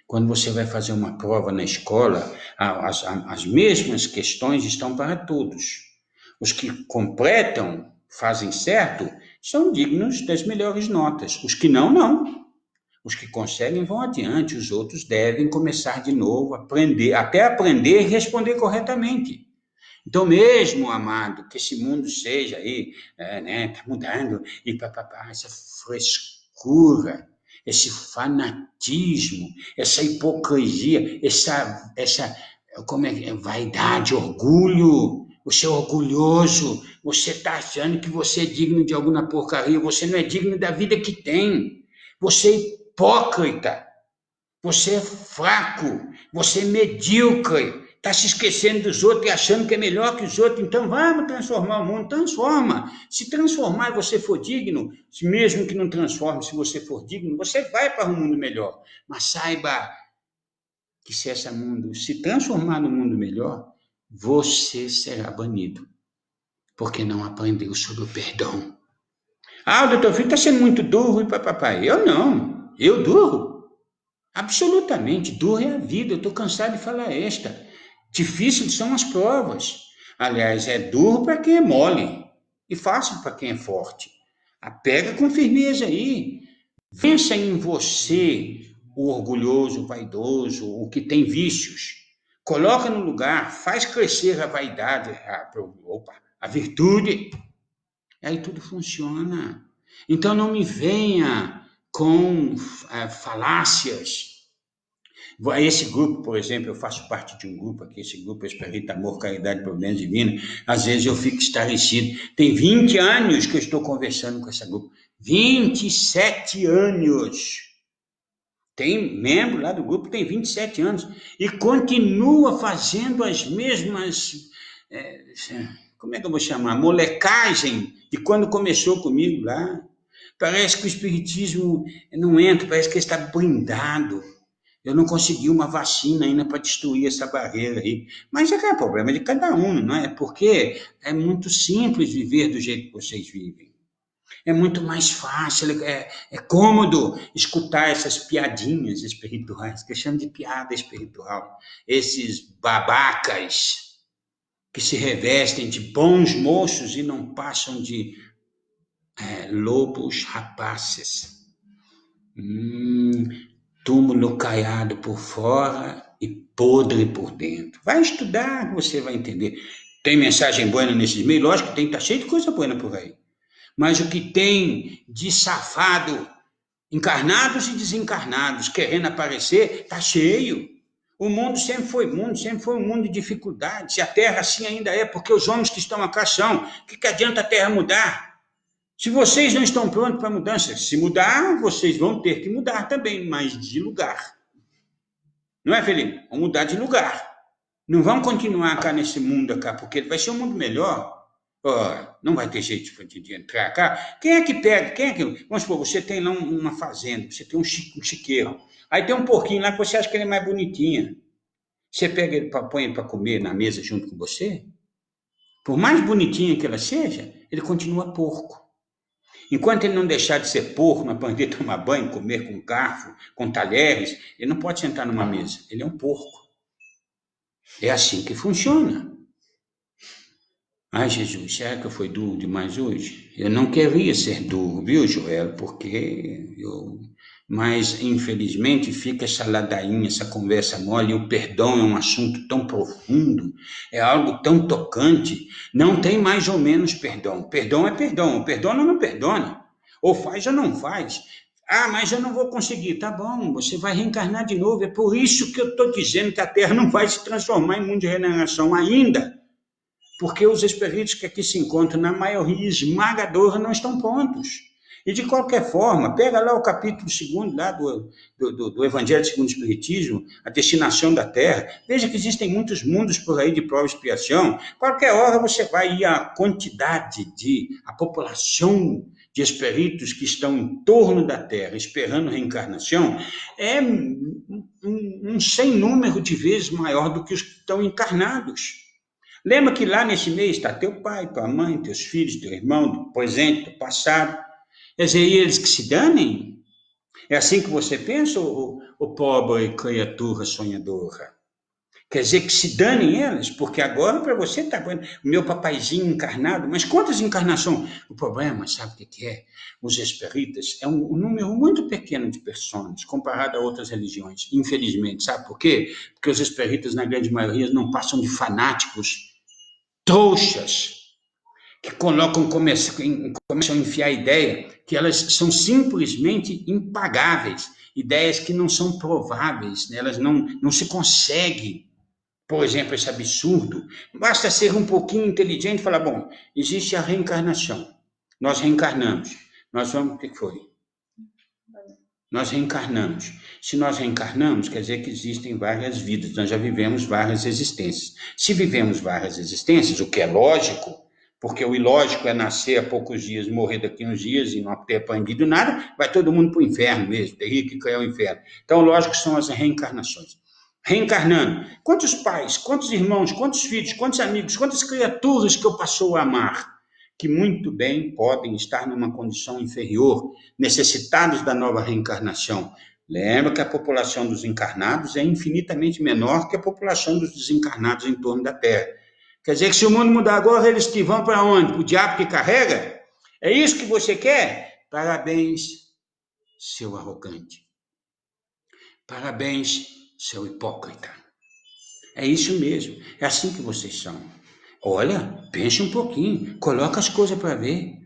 Quando você vai fazer uma prova na escola, as mesmas questões estão para todos. Os que completam, fazem certo, são dignos das melhores notas. Os que não. Os que conseguem vão adiante, os outros devem começar de novo, até aprender e responder corretamente. Então, mesmo, amado, que esse mundo seja aí, tá mudando, e essa frescura, esse fanatismo, essa hipocrisia, essa vaidade, orgulho. Você é orgulhoso, você está achando que você é digno de alguma porcaria, você não é digno da vida que tem. Você é hipócrita, você é fraco, você é medíocre, Está se esquecendo dos outros e achando que é melhor que os outros. Então vamos transformar o mundo. Transforma. Se transformar e você for digno, mesmo que não transforme, se você for digno, você vai para um mundo melhor. Mas saiba que se transformar no mundo melhor, você será banido. Porque não aprendeu sobre o perdão. Ah, o doutor Filho está sendo muito duro e papai. Eu não. Eu duro. Absolutamente. Duro é a vida. Eu estou cansado de falar esta. Difíceis são as provas. Aliás, é duro para quem é mole e fácil para quem é forte. Pega com firmeza aí. Vença em você o orgulhoso, o vaidoso, o que tem vícios. Coloca no lugar, faz crescer a vaidade, a virtude. Aí tudo funciona. Então não me venha com falácias. Esse grupo, por exemplo, eu faço parte de um grupo aqui, esse grupo Espírito, Amor, Caridade e Providência Divina, às vezes eu fico estarrecido. Tem 20 anos que eu estou conversando com esse grupo. 27 anos. Tem membro lá do grupo, tem 27 anos, e continua fazendo as mesmas, como é que eu vou chamar? Molecagem de quando começou comigo lá. Parece que o espiritismo não entra, parece que ele está blindado. Eu não consegui uma vacina ainda para destruir essa barreira aí. Mas é problema de cada um, não é? Porque é muito simples viver do jeito que vocês vivem. É muito mais fácil, é cômodo escutar essas piadinhas espirituais, que eu chamo de piada espiritual. Esses babacas que se revestem de bons moços e não passam de lobos rapazes. Túmulo caiado por fora e podre por dentro. Vai estudar que você vai entender. Tem mensagem boa nesses meios? Lógico que tem, tá cheio de coisa boa por aí. Mas o que tem de safado, encarnados e desencarnados, querendo aparecer, tá cheio. O mundo sempre foi um mundo de dificuldades. E a Terra assim ainda é, porque os homens que estão aqui são. O que adianta a Terra mudar? Se vocês não estão prontos para mudança, se mudar, vocês vão ter que mudar também, mas de lugar. Não é, Felipe? Vamos mudar de lugar. Não vamos continuar cá nesse mundo cá, porque vai ser um mundo melhor. Não vai ter jeito de entrar cá. Quem é que pega? Vamos supor, você tem lá uma fazenda, você tem um chiqueiro. Aí tem um porquinho lá que você acha que ele é mais bonitinho. Você pega ele, põe ele para comer na mesa junto com você. Por mais bonitinha que ela seja, ele continua porco. Enquanto ele não deixar de ser porco, não aprender a tomar banho, comer com garfo, com talheres, ele não pode sentar numa mesa. Ele é um porco. É assim que funciona. Ai, Jesus, será que eu fui duro demais hoje? Eu não queria ser duro, viu, Joel? Mas, infelizmente, fica essa ladainha, essa conversa mole, e o perdão é um assunto tão profundo, é algo tão tocante. Não tem mais ou menos perdão. Perdão é perdão. Perdona ou não perdona. Ou faz ou não faz. Mas eu não vou conseguir. Tá bom, você vai reencarnar de novo. É por isso que eu estou dizendo que a Terra não vai se transformar em mundo de regeneração ainda. Porque os espíritos que aqui se encontram, na maioria esmagadora, não estão prontos. E de qualquer forma, pega lá o capítulo 2 lá do Evangelho segundo o Espiritismo, a destinação da Terra. Veja que existem muitos mundos por aí de prova e expiação. Qualquer hora você vai ir a quantidade a população de espíritos que estão em torno da Terra, esperando reencarnação, é um sem número de vezes maior do que os que estão encarnados. Lembra que lá nesse mês está teu pai, tua mãe, teus filhos, teu irmão, do presente, do passado. Quer dizer, eles que se danem? É assim que você pensa, o pobre criatura sonhadora? Quer dizer, que se danem elas? Porque agora para você está vendo o meu papaizinho encarnado, mas quantas encarnações? O problema, sabe o que é? Os espíritas é um número muito pequeno de pessoas, comparado a outras religiões, infelizmente. Sabe por quê? Porque os espíritas, na grande maioria, não passam de fanáticos trouxas, que começam a enfiar a ideia que elas são simplesmente impagáveis, ideias que não são prováveis, né? Elas não se conseguem. Por exemplo, esse absurdo, basta ser um pouquinho inteligente e falar, bom, existe a reencarnação, nós reencarnamos, nós vamos, o que foi? Nós reencarnamos. Se nós reencarnamos, quer dizer que existem várias vidas, nós já vivemos várias existências. Se vivemos várias existências, o que é lógico, porque o ilógico é nascer há poucos dias, morrer daqui a uns dias e não ter aprendido nada, vai todo mundo para o inferno mesmo, teria que cair ao inferno. Então, lógico, são as reencarnações. Reencarnando, quantos pais, quantos irmãos, quantos filhos, quantos amigos, quantas criaturas que eu passou a amar, que muito bem podem estar numa condição inferior, necessitados da nova reencarnação. Lembra que a população dos encarnados é infinitamente menor que a população dos desencarnados em torno da Terra. Quer dizer que se o mundo mudar agora, eles que vão para onde? Para o diabo que carrega? É isso que você quer? Parabéns, seu arrogante. Parabéns, seu hipócrita. É isso mesmo, é assim que vocês são. Olha, pense um pouquinho, coloca as coisas para ver.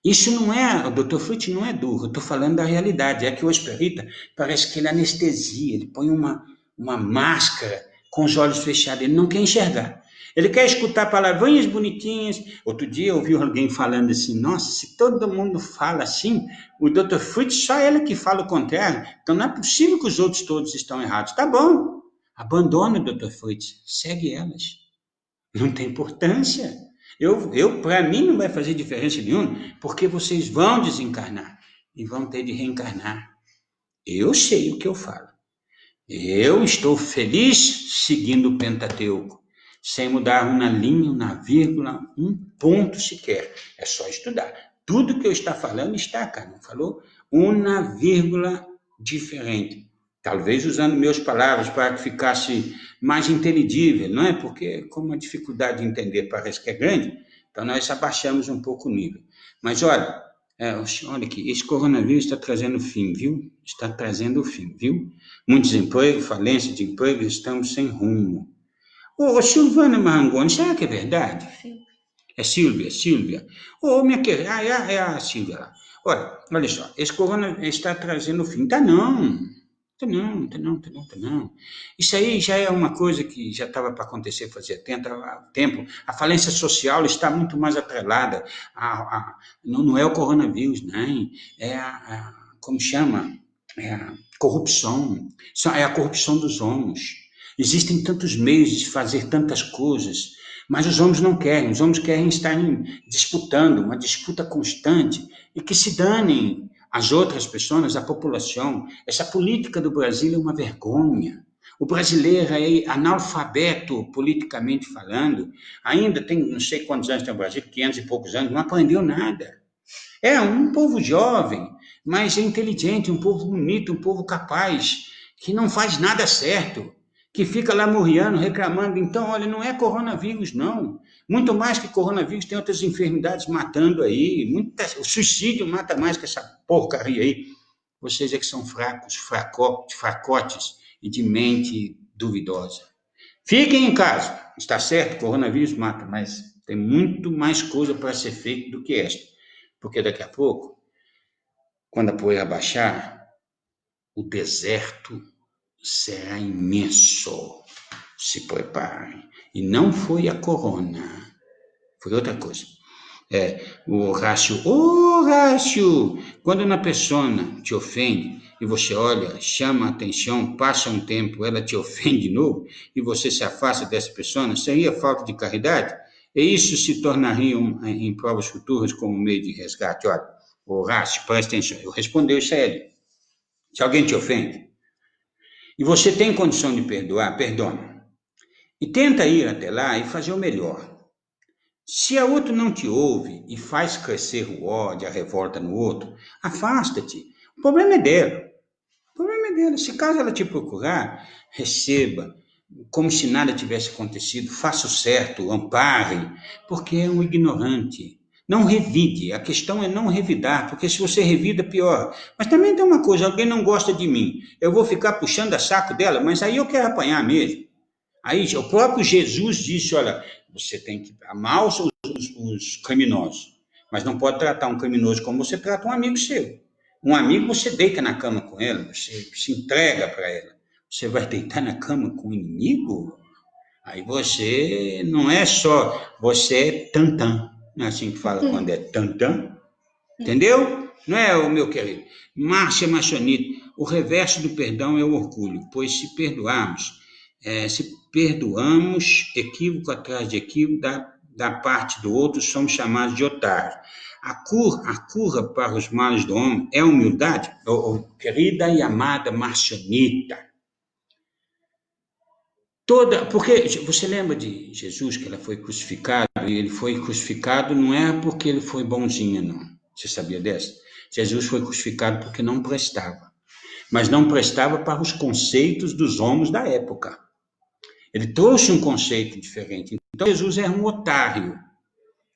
Isso não é, o Dr. Fritz não é duro, eu estou falando da realidade. É que o espírita parece que ele anestesia, ele põe uma máscara com os olhos fechados, ele não quer enxergar. Ele quer escutar palavrinhas bonitinhas. Outro dia eu ouvi alguém falando assim, nossa, se todo mundo fala assim, o Dr. Fritz, só ele que fala o contrário, então não é possível que os outros todos estão errados. Tá bom, abandona o Dr. Fritz, segue elas. Não tem importância. Para mim não vai fazer diferença nenhuma, porque vocês vão desencarnar e vão ter de reencarnar. Eu sei o que eu falo. Eu estou feliz seguindo o Pentateuco, sem mudar uma linha, uma vírgula, um ponto sequer. É só estudar. Tudo que eu estou falando está cá, não falou? Uma vírgula diferente. Talvez usando meus palavras para que ficasse mais inteligível, não é? Porque como a dificuldade de entender parece que é grande, então nós abaixamos um pouco o nível. Mas olha aqui, esse coronavírus está trazendo fim, viu? Está trazendo o fim, viu? Muito desemprego, falência de emprego, estamos sem rumo. Ô, Silvana Marangoni, será que é verdade? Sim. É Silvia. Ô, minha querida, é a Silvia lá. Olha só, esse corona está trazendo o fim. Tá não. Isso aí já é uma coisa que já estava para acontecer fazia tempo. A falência social está muito mais atrelada. Não é o coronavírus, nem. É como chama? É a corrupção. É a corrupção dos homens. Existem tantos meios de fazer tantas coisas, mas os homens não querem. Os homens querem estar disputando, uma disputa constante, e que se danem as outras pessoas, a população. Essa política do Brasil é uma vergonha. O brasileiro é analfabeto, politicamente falando. Ainda tem não sei quantos anos tem o Brasil, 500 e poucos anos, não aprendeu nada. É um povo jovem, mas é inteligente, um povo bonito, um povo capaz, que não faz nada certo, que fica lá murriando, reclamando. Então, olha, não é coronavírus, não. Muito mais que coronavírus, tem outras enfermidades matando aí. O suicídio mata mais que essa porcaria aí. Vocês é que são fracos, fracotes e de mente duvidosa. Fiquem em casa. Está certo, coronavírus mata, mas tem muito mais coisa para ser feito do que esta. Porque daqui a pouco, quando a poeira baixar, o deserto será imenso. Se preparem. E não foi a corona, foi outra coisa. O Horácio, quando uma pessoa te ofende e você olha, chama a atenção, passa um tempo, ela te ofende de novo e você se afasta dessa pessoa, seria falta de caridade? E isso se tornaria em provas futuras como meio de resgate. Olha, Horácio, presta atenção, eu respondeu sério. Se alguém te ofende e você tem condição de perdoar, perdona. E tenta ir até lá e fazer o melhor. Se a outra não te ouve e faz crescer o ódio, a revolta no outro, afasta-te. O problema é dela. Se caso ela te procurar, receba, como se nada tivesse acontecido, faça o certo, ampare, porque é um ignorante. Não revide, a questão é não revidar, porque se você revida, pior. Mas também tem uma coisa, alguém não gosta de mim, eu vou ficar puxando a saco dela, mas aí eu quero apanhar mesmo. Aí o próprio Jesus disse, olha, você tem que amar os criminosos, mas não pode tratar um criminoso como você trata um amigo seu. Um amigo você deita na cama com ela, você se entrega para ela. Você vai deitar na cama com um inimigo? Aí você não é só, você é tantã. Não é assim que fala quando é tantã? Entendeu? Não é, o meu querido? Márcia Machonito. o reverso do perdão é o orgulho, pois se perdoamos equívoco atrás de equívoco da parte do outro, somos chamados de otário. A cura para os males do homem é a humildade, querida e amada Marcionita. Porque você lembra de Jesus, que ele foi crucificado, e ele foi crucificado não é porque ele foi bonzinho, não. Você sabia dessa? Jesus foi crucificado porque não prestava. Mas não prestava para os conceitos dos homens da época. Ele trouxe um conceito diferente. Então, Jesus era um otário,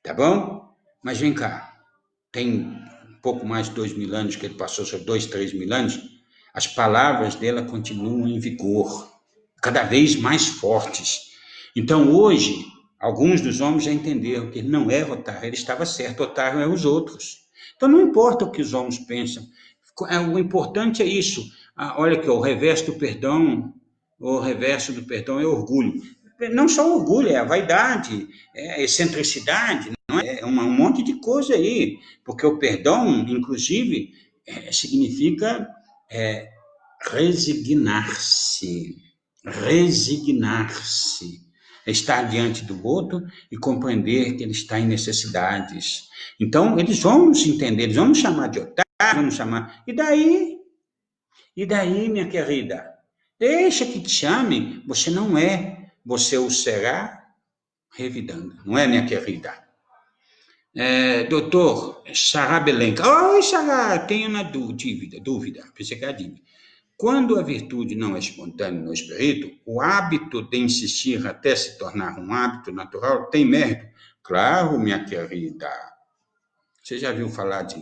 tá bom? Mas vem cá, tem um pouco mais de 2.000 anos que ele passou, sobre 2.000, 3.000 anos, as palavras dela continuam em vigor, cada vez mais fortes. Então, hoje, alguns dos homens já entenderam que ele não era otário, ele estava certo, otário eram os outros. Então, não importa o que os homens pensam, o importante é isso. Olha aqui, o reverso do perdão é orgulho. Não só orgulho, é a vaidade, é a excentricidade, não é? Um monte de coisa aí, porque o perdão, inclusive, significa resignar-se, estar diante do outro e compreender que ele está em necessidades. Então, eles vão nos entender, eles vão nos chamar de otário, vão nos chamar... E daí, minha querida? Deixa que te chamem, você não é, você o será revidando, não é, minha querida? Doutor Sarah Belenca. Oi, Sarah, tenho uma dúvida, pensei que era dívida. Quando a virtude não é espontânea no espírito, o hábito de insistir até se tornar um hábito natural tem mérito? Claro, minha querida. Você já viu falar de...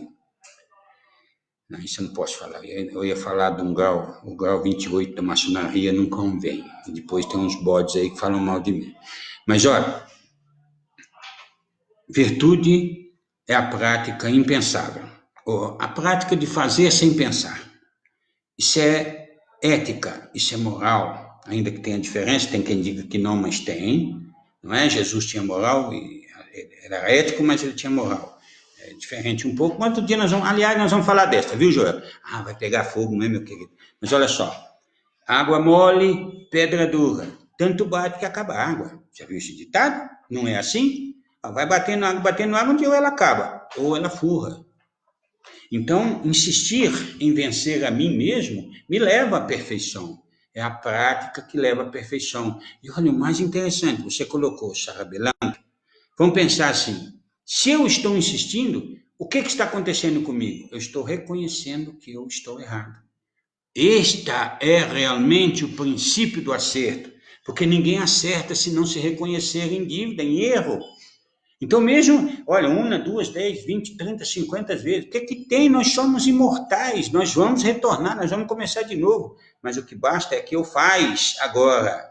Não, isso eu não posso falar. Eu ia falar de um grau, o grau 28 da maçonaria não convém. E depois tem uns bodes aí que falam mal de mim. Mas, olha, virtude é a prática impensável. A prática de fazer sem pensar. Isso é ética, isso é moral, ainda que tenha diferença, tem quem diga que não, mas tem, não é? Jesus tinha moral, ele era ético, mas ele tinha moral. É diferente um pouco, mas outro dia nós vamos falar desta, viu, Joel? Vai pegar fogo, não é, meu querido? Mas olha só, água mole, pedra dura, tanto bate que acaba a água. Já viu esse ditado? Não é assim? Vai batendo água, um dia ou ela acaba, ou ela furra. Então, insistir em vencer a mim mesmo me leva à perfeição. É a prática que leva à perfeição. E olha, o mais interessante, você colocou, Sarah Belenca, vamos pensar assim, se eu estou insistindo, o que está acontecendo comigo? Eu estou reconhecendo que eu estou errado. Este é realmente o princípio do acerto, porque ninguém acerta se não se reconhecer em dívida, em erro. Então mesmo, olha, 1, 2, 10, 20, 30, 50 vezes, o que tem? Nós somos imortais, nós vamos retornar, nós vamos começar de novo. Mas o que basta é que eu faça agora.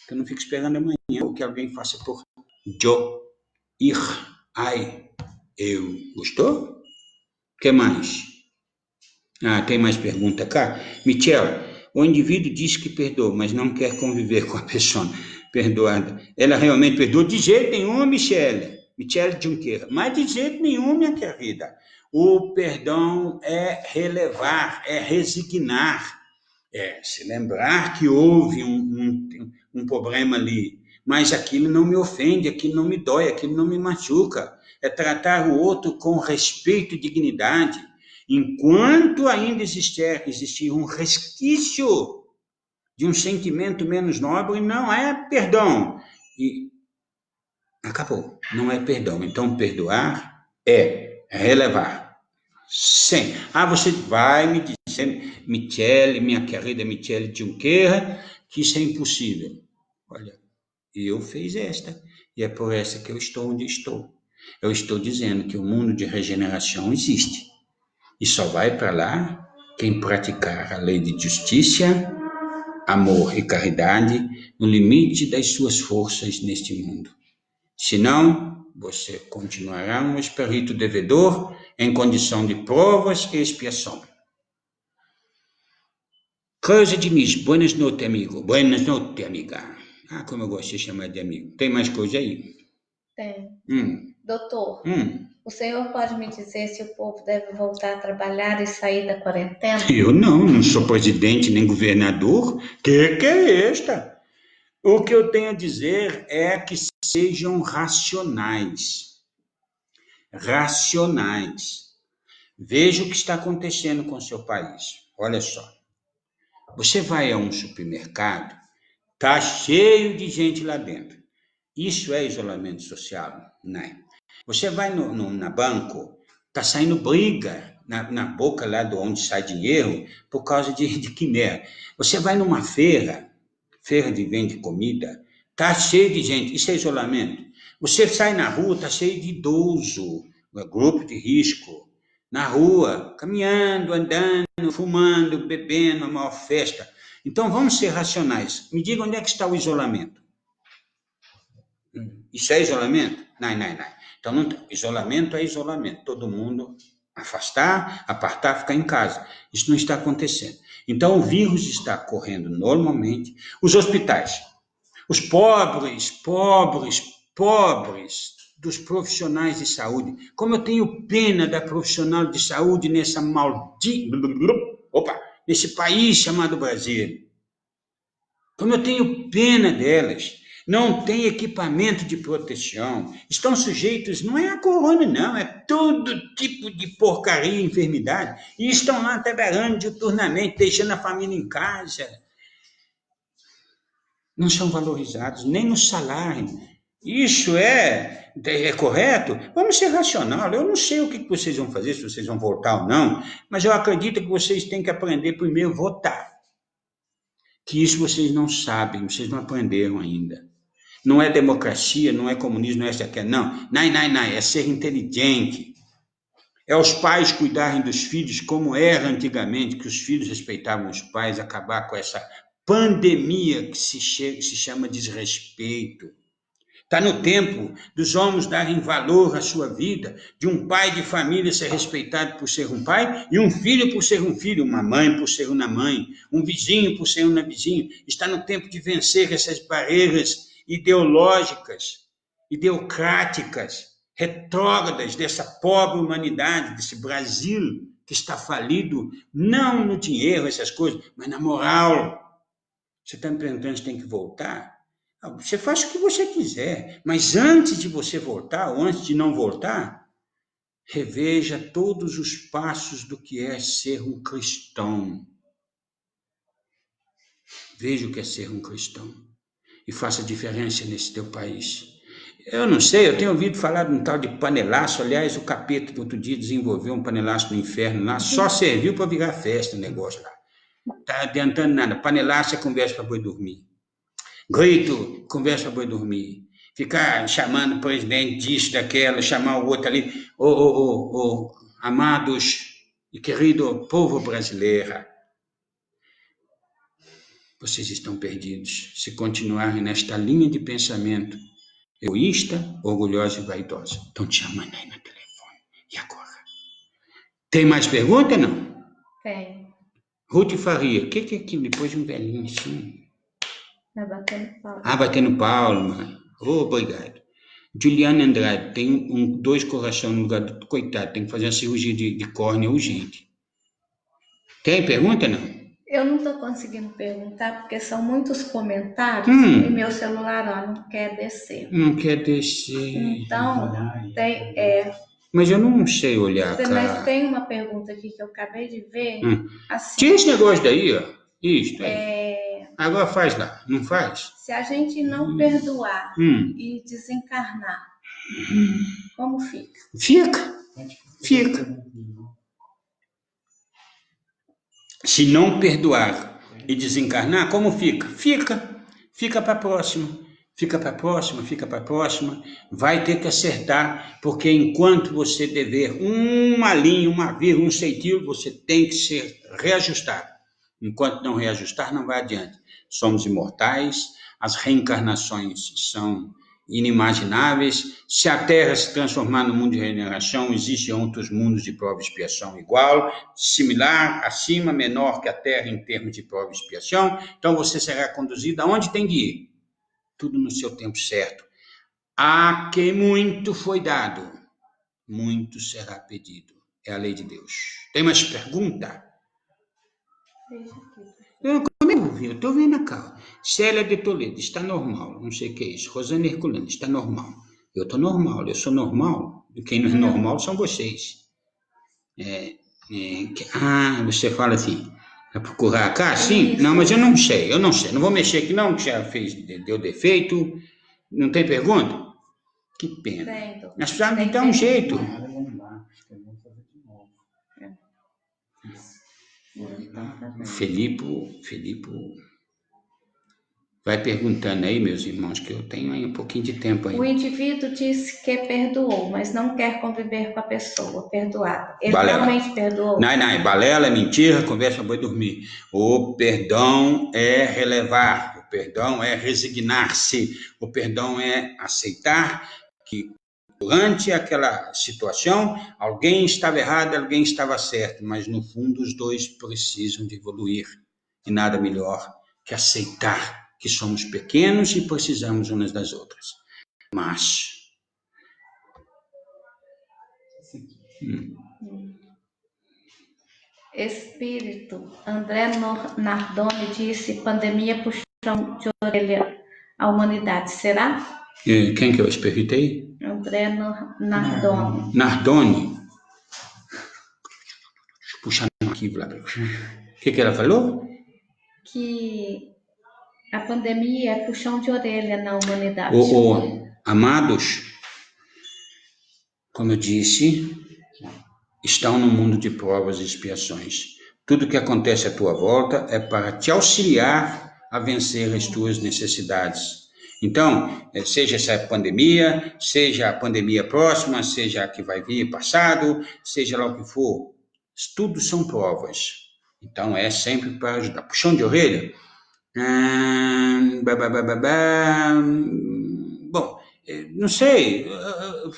Que eu não fico esperando amanhã ou que alguém faça por eu. Gostou? O que mais? Tem mais pergunta cá? Michel, o indivíduo diz que perdoa, mas não quer conviver com a pessoa perdoada. Ela realmente perdoa? De jeito nenhum, Michele Junqueira. Mas de jeito nenhum, minha querida. O perdão é relevar, é resignar. É se lembrar que houve um problema ali. Mas aquilo não me ofende, aquilo não me dói, aquilo não me machuca. É tratar o outro com respeito e dignidade. Enquanto ainda existir um resquício de um sentimento menos nobre, não é perdão. E acabou, não é perdão. Então, perdoar é relevar. Sim. Você vai me dizer, Michele, minha querida Michele Junqueira, que isso é impossível. Olha, eu fiz esta, e é por essa que eu estou onde estou. Eu estou dizendo que o mundo de regeneração existe. E só vai para lá quem praticar a lei de justiça, amor e caridade no limite das suas forças neste mundo. Senão, você continuará um espírito devedor em condição de provas e expiação. Cleusa Diniz, buenas noite, amigo. Buenas noite, amiga. Como eu gosto de chamar de amigo. Tem mais coisa aí? Tem. Doutor, O senhor pode me dizer se o povo deve voltar a trabalhar e sair da quarentena? Eu não sou presidente nem governador. Que é esta? O que eu tenho a dizer é que sejam racionais. Racionais. Veja o que está acontecendo com o seu país. Olha só. Você vai a um supermercado, tá cheio de gente lá dentro. Isso é isolamento social? Não é. Você vai na banco, tá saindo briga na boca lá de onde sai dinheiro por causa de quimera. Você vai numa feira de vende comida, tá cheio de gente. Isso é isolamento. Você sai na rua, tá cheio de idoso, grupo de risco. Na rua, caminhando, andando, fumando, bebendo, a maior festa. Então vamos ser racionais. Me diga onde é que está o isolamento. Isso é isolamento? Não. Então, não, isolamento é isolamento. Todo mundo afastar, apartar, ficar em casa. Isso não está acontecendo. Então, o vírus está correndo normalmente. Os hospitais, os pobres dos profissionais de saúde. Como eu tenho pena da profissional de saúde nessa nesse país chamado Brasil. Como eu tenho pena delas. Não tem equipamento de proteção, estão sujeitos, não é a corona não, é todo tipo de porcaria e enfermidade, e estão lá trabalhando diuturnamente, deixando a família em casa. Não são valorizados, nem no salário. Isso é correto? Vamos ser racional. Eu não sei o que vocês vão fazer, se vocês vão votar ou não, mas eu acredito que vocês têm que aprender primeiro a votar. Que isso vocês não sabem, vocês não aprenderam ainda. Não é democracia, não é comunismo, não é essa aqui, não. Não, é ser inteligente. É os pais cuidarem dos filhos como era antigamente, que os filhos respeitavam os pais, acabar com essa pandemia que se chama desrespeito. Está no tempo dos homens darem valor à sua vida, de um pai de família ser respeitado por ser um pai e um filho por ser um filho, uma mãe por ser uma mãe, um vizinho por ser um vizinho. Está no tempo de vencer essas barreiras ideológicas, ideocráticas, retrógradas dessa pobre humanidade, desse Brasil que está falido, não no dinheiro, essas coisas, mas na moral. Você está me perguntando se tem que voltar? Você faz o que você quiser, mas antes de você voltar ou antes de não voltar, reveja todos os passos do que é ser um cristão. Veja o que é ser um cristão e faça diferença nesse teu país. Eu não sei, eu tenho ouvido falar de um tal de panelaço. Aliás, o capeta do outro dia desenvolveu um panelaço no inferno lá, só serviu para virar festa o negócio lá. Tá adiantando nada. Panelaço é conversa para boi dormir. Grito, conversa para boi dormir. Ficar chamando o presidente disso, daquela, chamar o outro ali. Amados e querido povo brasileiro, vocês estão perdidos se continuarem nesta linha de pensamento egoísta, orgulhosa e vaidosa. Estão te chamando aí no telefone. E agora? Tem mais pergunta, não? Tem. Ruth Faria, o que é aquilo depois de um velhinho assim? Vai batendo palma. Batendo palma. Obrigado. Juliana Andrade, tem dois corações no lugar do... Coitado, tem que fazer uma cirurgia de córnea urgente. Tem pergunta, não? Eu não estou conseguindo perguntar, porque são muitos comentários e meu celular não quer descer. Não quer descer. Então, tem... Mas eu não sei olhar, cara. Mas tem uma pergunta aqui que eu acabei de ver. Assim, tira esse negócio daí, ó. Isso, aí. Agora faz lá, não faz? Se a gente não perdoar e desencarnar, como fica? Fica. Se não perdoar e desencarnar, como fica? Fica para a próxima. Fica para a próxima. Vai ter que acertar, porque enquanto você dever uma linha, uma vírgula, um centímetro, você tem que ser reajustado. Enquanto não reajustar, não vai adiante. Somos imortais, as reencarnações são inimagináveis. Se a Terra se transformar no mundo de regeneração, existem outros mundos de prova e expiação igual, similar, acima, menor que a Terra em termos de prova e expiação. Então você será conduzido aonde tem de ir. Tudo no seu tempo certo. A quem muito foi dado, muito será pedido. É a lei de Deus. Tem mais pergunta? Veja aqui. Como é que eu vi? Eu estou vendo aqui. Célia de Toledo, está normal. Não sei o que é isso. Rosana Herculano, está normal. Eu estou normal. Eu sou normal. Quem não é normal são vocês. Você fala assim, é procurar cá? Sim? Isso. Não, mas eu não sei. Não vou mexer aqui não, que já deu defeito. Não tem pergunta? Que pena. Tem, doutor. Mas precisava me Tem dar um pergunta. jeito. Vamos lá, acho que eu vou fazer de novo. Então, tá bem. Felipe vai perguntando aí, meus irmãos, que eu tenho aí um pouquinho de tempo O aí. indivíduo disse que perdoou, mas não quer conviver com a pessoa perdoada. Ele Balela. realmente perdoou? Não, balela, é mentira, conversa, boi dormir. O perdão é relevar, o perdão é resignar-se, o perdão é aceitar que durante aquela situação alguém estava errado, alguém estava certo, mas no fundo os dois precisam de evoluir. E nada melhor que aceitar que somos pequenos e precisamos umas das outras. Mas... Espírito, André Nardoni disse, pandemia puxão de orelha à humanidade. Será? Quem que eu esperitei? André Nardoni. Nardoni. Puxando aqui, Vlad. O que ela falou? Que a pandemia é puxão de orelha na humanidade. Amados, como eu disse, estão no mundo de provas e expiações. Tudo que acontece à tua volta é para te auxiliar a vencer as tuas necessidades. Então, seja essa pandemia, seja a pandemia próxima, seja a que vai vir passado, seja lá o que for, tudo são provas. Então, é sempre para ajudar. Puxão de orelha? Bom, não sei,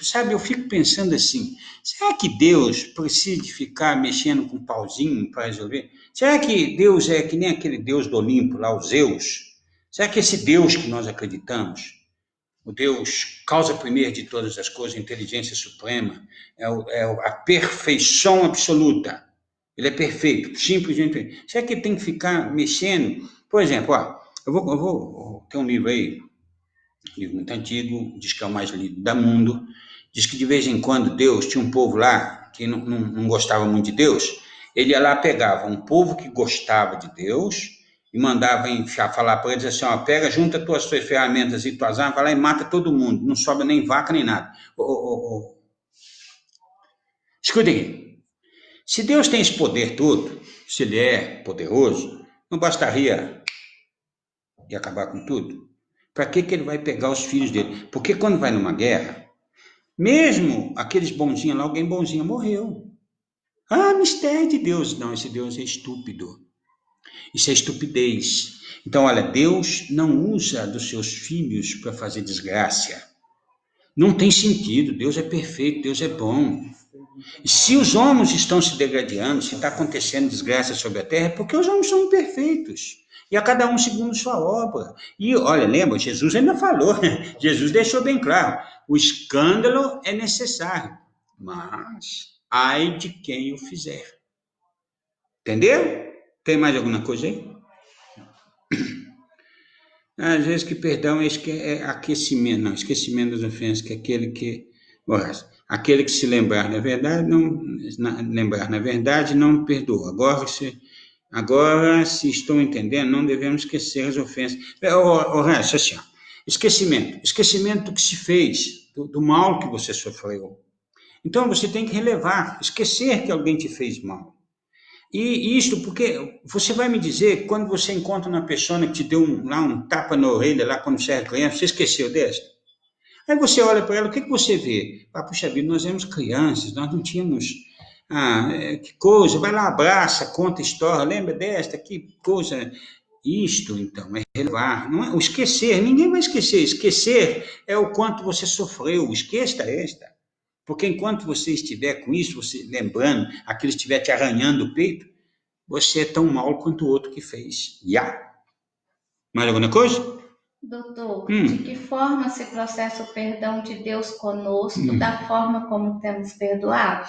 sabe, eu fico pensando assim, será que Deus precisa de ficar mexendo com um pauzinho para resolver? Será que Deus é que nem aquele Deus do Olimpo lá, o Zeus? Será que esse Deus que nós acreditamos, o Deus causa primeiro de todas as coisas, inteligência suprema, a perfeição absoluta, ele é perfeito, simplesmente, será que ele tem que ficar mexendo? Por exemplo, eu vou ter um livro aí, um livro muito antigo, diz que é o mais lido do mundo, diz que de vez em quando Deus tinha um povo lá que não gostava muito de Deus, ele ia lá, pegava um povo que gostava de Deus e mandava falar para eles assim, pega, junta tuas ferramentas e tuas armas, vai lá e mata todo mundo, não sobra nem vaca nem nada. Escuta aqui, se Deus tem esse poder todo, se ele é poderoso, não bastaria e acabar com tudo? Para que ele vai pegar os filhos dele? Porque quando vai numa guerra, mesmo aqueles bonzinhos lá, alguém bonzinho morreu. Mistério de Deus. Não, esse Deus é estúpido. Isso é estupidez. Então, olha, Deus não usa dos seus filhos para fazer desgraça. Não tem sentido. Deus é perfeito, Deus é bom. Se os homens estão se degradando, se está acontecendo desgraça sobre a terra, é porque os homens são imperfeitos. E a cada um segundo sua obra. E olha, lembra, Jesus ainda falou, Jesus deixou bem claro, o escândalo é necessário, mas ai de quem o fizer. Entendeu? Tem mais alguma coisa aí? Às vezes que perdão é aquecimento, não, esquecimento das ofensas, que é aquele que se lembrar na verdade, não perdoa. Agora, se estou entendendo, não devemos esquecer as ofensas. Horácio, assim, esquecimento do que se fez, do mal que você sofreu. Então, você tem que relevar, esquecer que alguém te fez mal. E isto porque você vai me dizer, quando você encontra uma pessoa que te deu um tapa na orelha, lá quando você era criança, você esqueceu dessa? Aí você olha para ela, o que você vê? Puxa vida, nós éramos crianças, nós não tínhamos... que coisa, vai lá, abraça, conta história, lembra desta, que coisa... Isto, então, é relevar, não é o esquecer, ninguém vai esquecer. Esquecer é o quanto você sofreu, esqueça esta. Porque enquanto você estiver com isso, você lembrando, aquilo estiver te arranhando o peito, você é tão mal quanto o outro que fez. Mais alguma coisa? Doutor, Hum. de que forma se processa o perdão de Deus conosco, da forma como temos perdoado?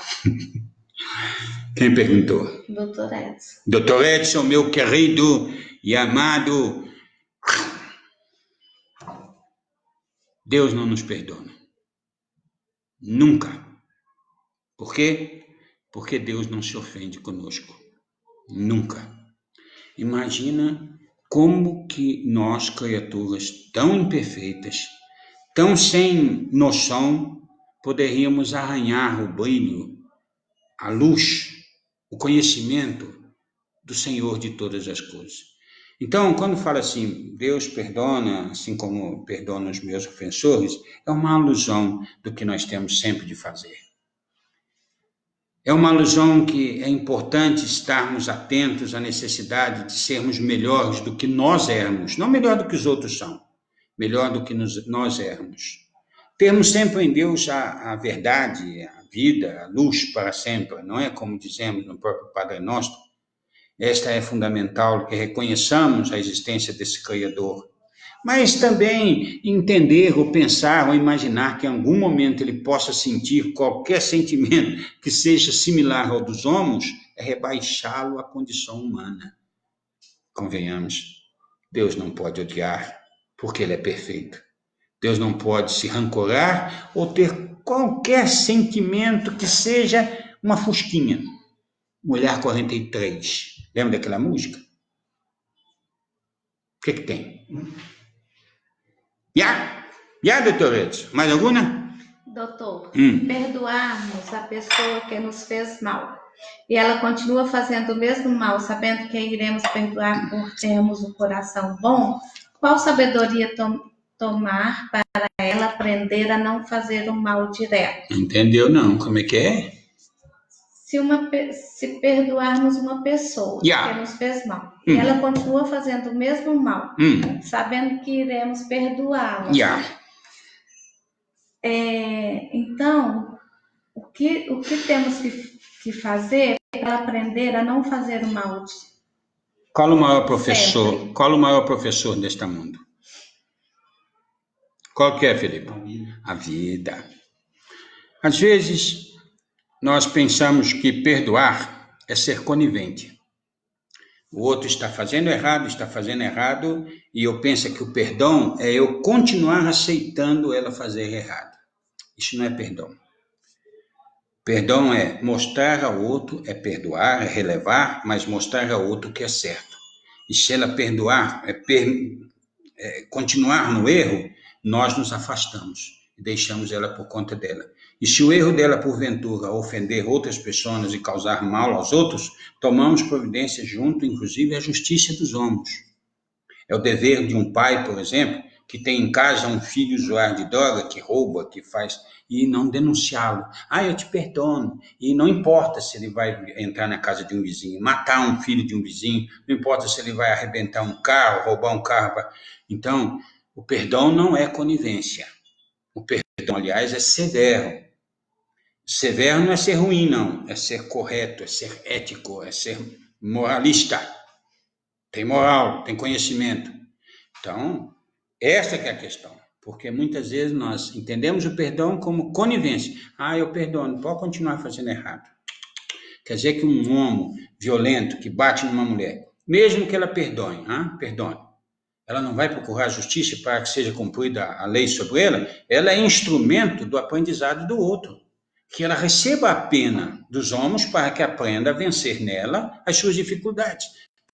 Quem perguntou? Doutor Edson. Doutor Edson, meu querido e amado, Deus não nos perdoa. Nunca. Por quê? Porque Deus não se ofende conosco. Nunca. Imagina como que nós, criaturas tão imperfeitas, tão sem noção, poderíamos arranhar o brilho, a luz, o conhecimento do Senhor de todas as coisas. Então, quando fala assim, Deus perdona, assim como perdona os meus ofensores, é uma alusão do que nós temos sempre de fazer. É uma alusão que é importante estarmos atentos à necessidade de sermos melhores do que nós éramos, não melhor do que os outros são, melhor do que nós éramos. Termos sempre em Deus a verdade, a vida, a luz para sempre, não é como dizemos no próprio Padre Nosso. Esta é fundamental, que reconheçamos a existência desse Criador. Mas também entender ou pensar ou imaginar que em algum momento ele possa sentir qualquer sentimento que seja similar ao dos homens é rebaixá-lo à condição humana. Convenhamos, Deus não pode odiar, porque ele é perfeito. Deus não pode se rancorar ou ter qualquer sentimento que seja uma fusquinha. Mulher 43. Lembra daquela música? O que tem? Já, doutor Edson? Mais alguma? Doutor, perdoarmos a pessoa que nos fez mal e ela continua fazendo o mesmo mal, sabendo que iremos perdoar por termos o coração bom, qual sabedoria tomar para ela aprender a não fazer o mal direto? Entendeu não? Como é que é? Se perdoarmos uma pessoa que nos fez mal e ela continua fazendo o mesmo mal, sabendo que iremos perdoá-la. Então, o que temos que fazer para ela aprender a não fazer o mal? Qual o maior professor? Sempre. Qual o maior professor deste mundo? Qual que é, Felipe? A vida. Às vezes, nós pensamos que perdoar é ser conivente. O outro está fazendo errado, e eu penso que o perdão é eu continuar aceitando ela fazer errado. Isso não é perdão. Perdão é mostrar ao outro, é perdoar, é relevar, mas mostrar ao outro o que é certo. E se ela perdoar, continuar no erro, nós nos afastamos e deixamos ela por conta dela. E se o erro dela, porventura, ofender outras pessoas e causar mal aos outros, tomamos providência junto, inclusive, à justiça dos homens. É o dever de um pai, por exemplo, que tem em casa um filho usuário de droga, que rouba, que faz, e não denunciá-lo. Eu te perdono. E não importa se ele vai entrar na casa de um vizinho, matar um filho de um vizinho, não importa se ele vai arrebentar um carro, roubar um carro. Então, o perdão não é conivência. O perdão, aliás, é severo. Severo não é ser ruim, não. É ser correto, é ser ético, é ser moralista. Tem moral, tem conhecimento. Então, essa que é a questão. Porque muitas vezes nós entendemos o perdão como conivência. Eu perdono, pode continuar fazendo errado. Quer dizer que um homem violento que bate numa mulher, mesmo que ela perdone, ela não vai procurar justiça para que seja cumprida a lei sobre ela, ela é instrumento do aprendizado do outro. Que ela receba a pena dos homens para que aprenda a vencer nela as suas dificuldades.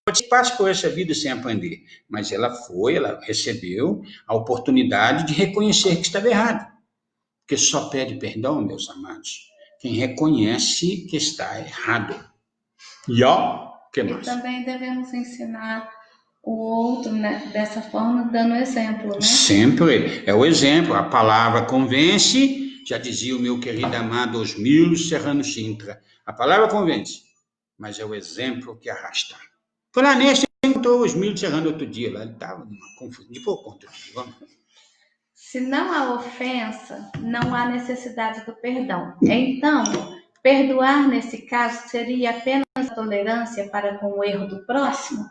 Pode ser passe por essa vida sem aprender, mas ela recebeu a oportunidade de reconhecer que estava errado. Porque só pede perdão, meus amados, quem reconhece que está errado. Que mais? E também devemos ensinar o outro, né, dessa forma, dando exemplo, né? Sempre é o exemplo. A palavra convence, já dizia o meu querido amado Osmilo Serrano Sintra. A palavra convence, mas é o exemplo que arrasta. Foi lá neste que encontrou o Osmilo Serrano outro dia, lá ele estava numa confusão. De por conta. Se não há ofensa, não há necessidade do perdão. Então, perdoar nesse caso seria apenas tolerância para com o erro do próximo?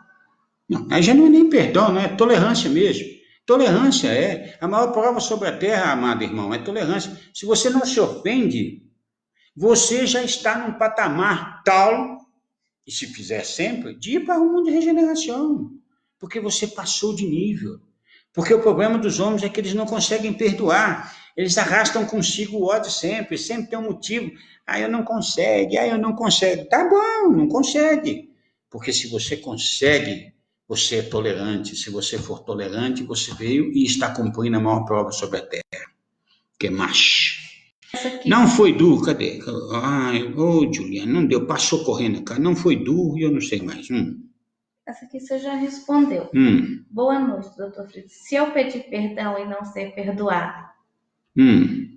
Não, aí já não é nem perdão, não é tolerância mesmo. Tolerância é a maior prova sobre a terra, amado irmão, é tolerância. Se você não se ofende, você já está num patamar tal, e se fizer sempre, de ir para o mundo de regeneração, porque você passou de nível. Porque o problema dos homens é que eles não conseguem perdoar, eles arrastam consigo o ódio sempre tem um motivo. Eu não consigo, eu não consigo. Tá bom, não consegue. Porque se você consegue, você é tolerante. Se você for tolerante, você veio e está cumprindo a maior prova sobre a terra, que é macho. Não foi duro, cadê? Juliana, não deu, passou correndo, cara. Não foi duro e eu não sei mais. Essa aqui você já respondeu. Boa noite, doutor Fritz. Se eu pedir perdão e não ser perdoado,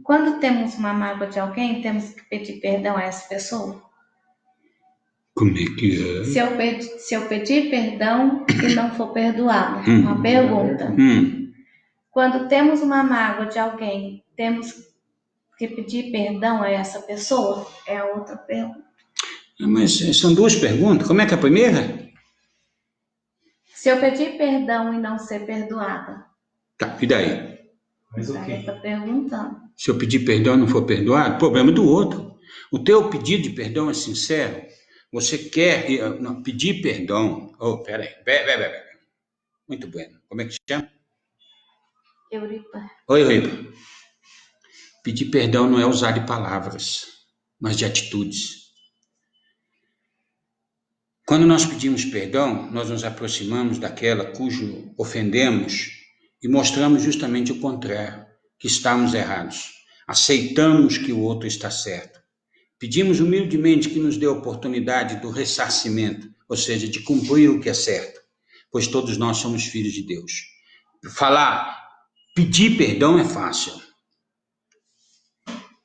quando temos uma mágoa de alguém, temos que pedir perdão a essa pessoa? Como é que é? Se eu pedir perdão e não for perdoado, uma pergunta. Quando temos uma mágoa de alguém, temos que pedir perdão a essa pessoa? É a outra pergunta. Mas são duas perguntas. Como é que é a primeira? Se eu pedir perdão e não ser perdoada. Tá, e daí? Mas o quê? Tá perguntando. Se eu pedir perdão e não for perdoado, problema do outro. O teu pedido de perdão é sincero? Você quer pedir perdão? Peraí. Muito bem. Como é que se chama? Euripa. Oi, Euripa. Pedir perdão não é usar de palavras, mas de atitudes. Quando nós pedimos perdão, nós nos aproximamos daquela cujo ofendemos e mostramos justamente o contrário, que estamos errados. Aceitamos que o outro está certo. Pedimos humildemente que nos dê a oportunidade do ressarcimento, ou seja, de cumprir o que é certo, pois todos nós somos filhos de Deus. Pedir perdão é fácil.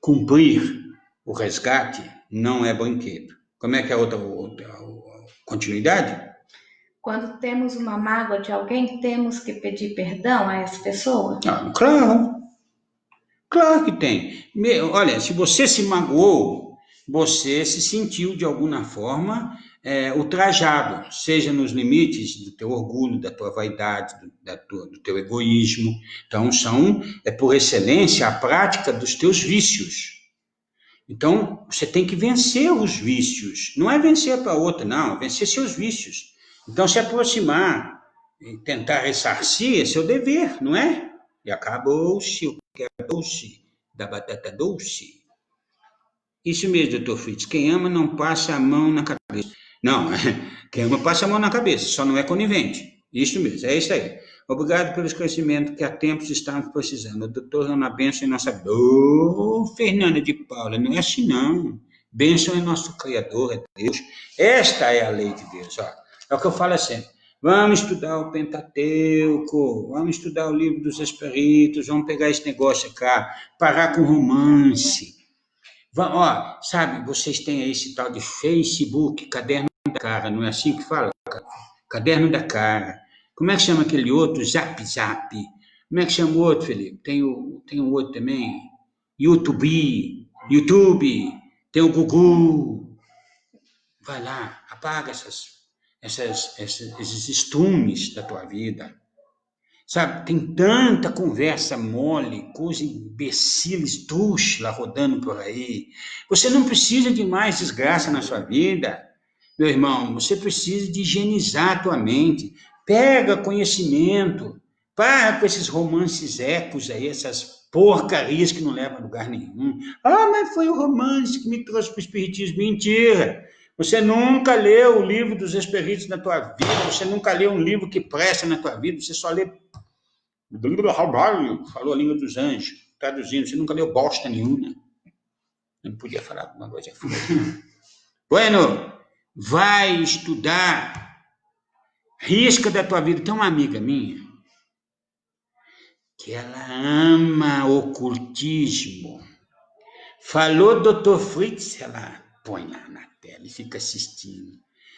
Cumprir o resgate não é brinquedo. Como é que é a outra continuidade? Quando temos uma mágoa de alguém, temos que pedir perdão a essa pessoa? Claro que tem. Olha, se você se magoou, você se sentiu de alguma forma ultrajado, seja nos limites do teu orgulho, da tua vaidade, do teu egoísmo. Então, por excelência, a prática dos teus vícios. Então, você tem que vencer os vícios. Não é vencer para outra, não. É vencer seus vícios. Então, se aproximar e tentar ressarcir é seu dever, não é? E acabou-se o que é doce, da batata doce. Isso mesmo, doutor Fritz. Quem ama não passa a mão na cabeça. Não, quem ama passa a mão na cabeça, só não é conivente. Isso mesmo, é isso aí. Obrigado pelo esclarecimento que há tempos estamos precisando. O doutor é uma bênção em nossa vida. Fernanda de Paula, não é assim não. Bênção é nosso Criador, é Deus. Esta é a lei de Deus. Ó. É o que eu falo sempre. Vamos estudar o Pentateuco, vamos estudar o livro dos Espíritos, vamos pegar esse negócio cá, parar com romance. Sabe, vocês têm aí esse tal de Facebook, Caderno da Cara, não é assim que fala? Caderno da Cara. Como é que chama aquele outro? Zap. Como é que chama o outro, Felipe? Tem um outro também. YouTube. Tem o Google. Vai lá, apaga esses estrumes da tua vida. Sabe, tem tanta conversa mole, coisa imbecil, esdrúxula rodando por aí. Você não precisa de mais desgraça na sua vida, meu irmão. Você precisa de higienizar a tua mente. Pega conhecimento. Para com esses romances ecos aí, essas porcarias que não levam a lugar nenhum. Mas foi o romance que me trouxe para o espiritismo. Mentira! Você nunca leu o livro dos Espíritos na tua vida, você nunca leu um livro que presta na tua vida, você só lê... Falou a língua dos anjos, traduzindo, você nunca leu bosta nenhuma. Não podia falar alguma coisa. Bueno, vai estudar, risca da tua vida. Tem uma amiga minha que ela ama ocultismo. Falou Dr. Fritz, ela põe lá na tela e fica assistindo.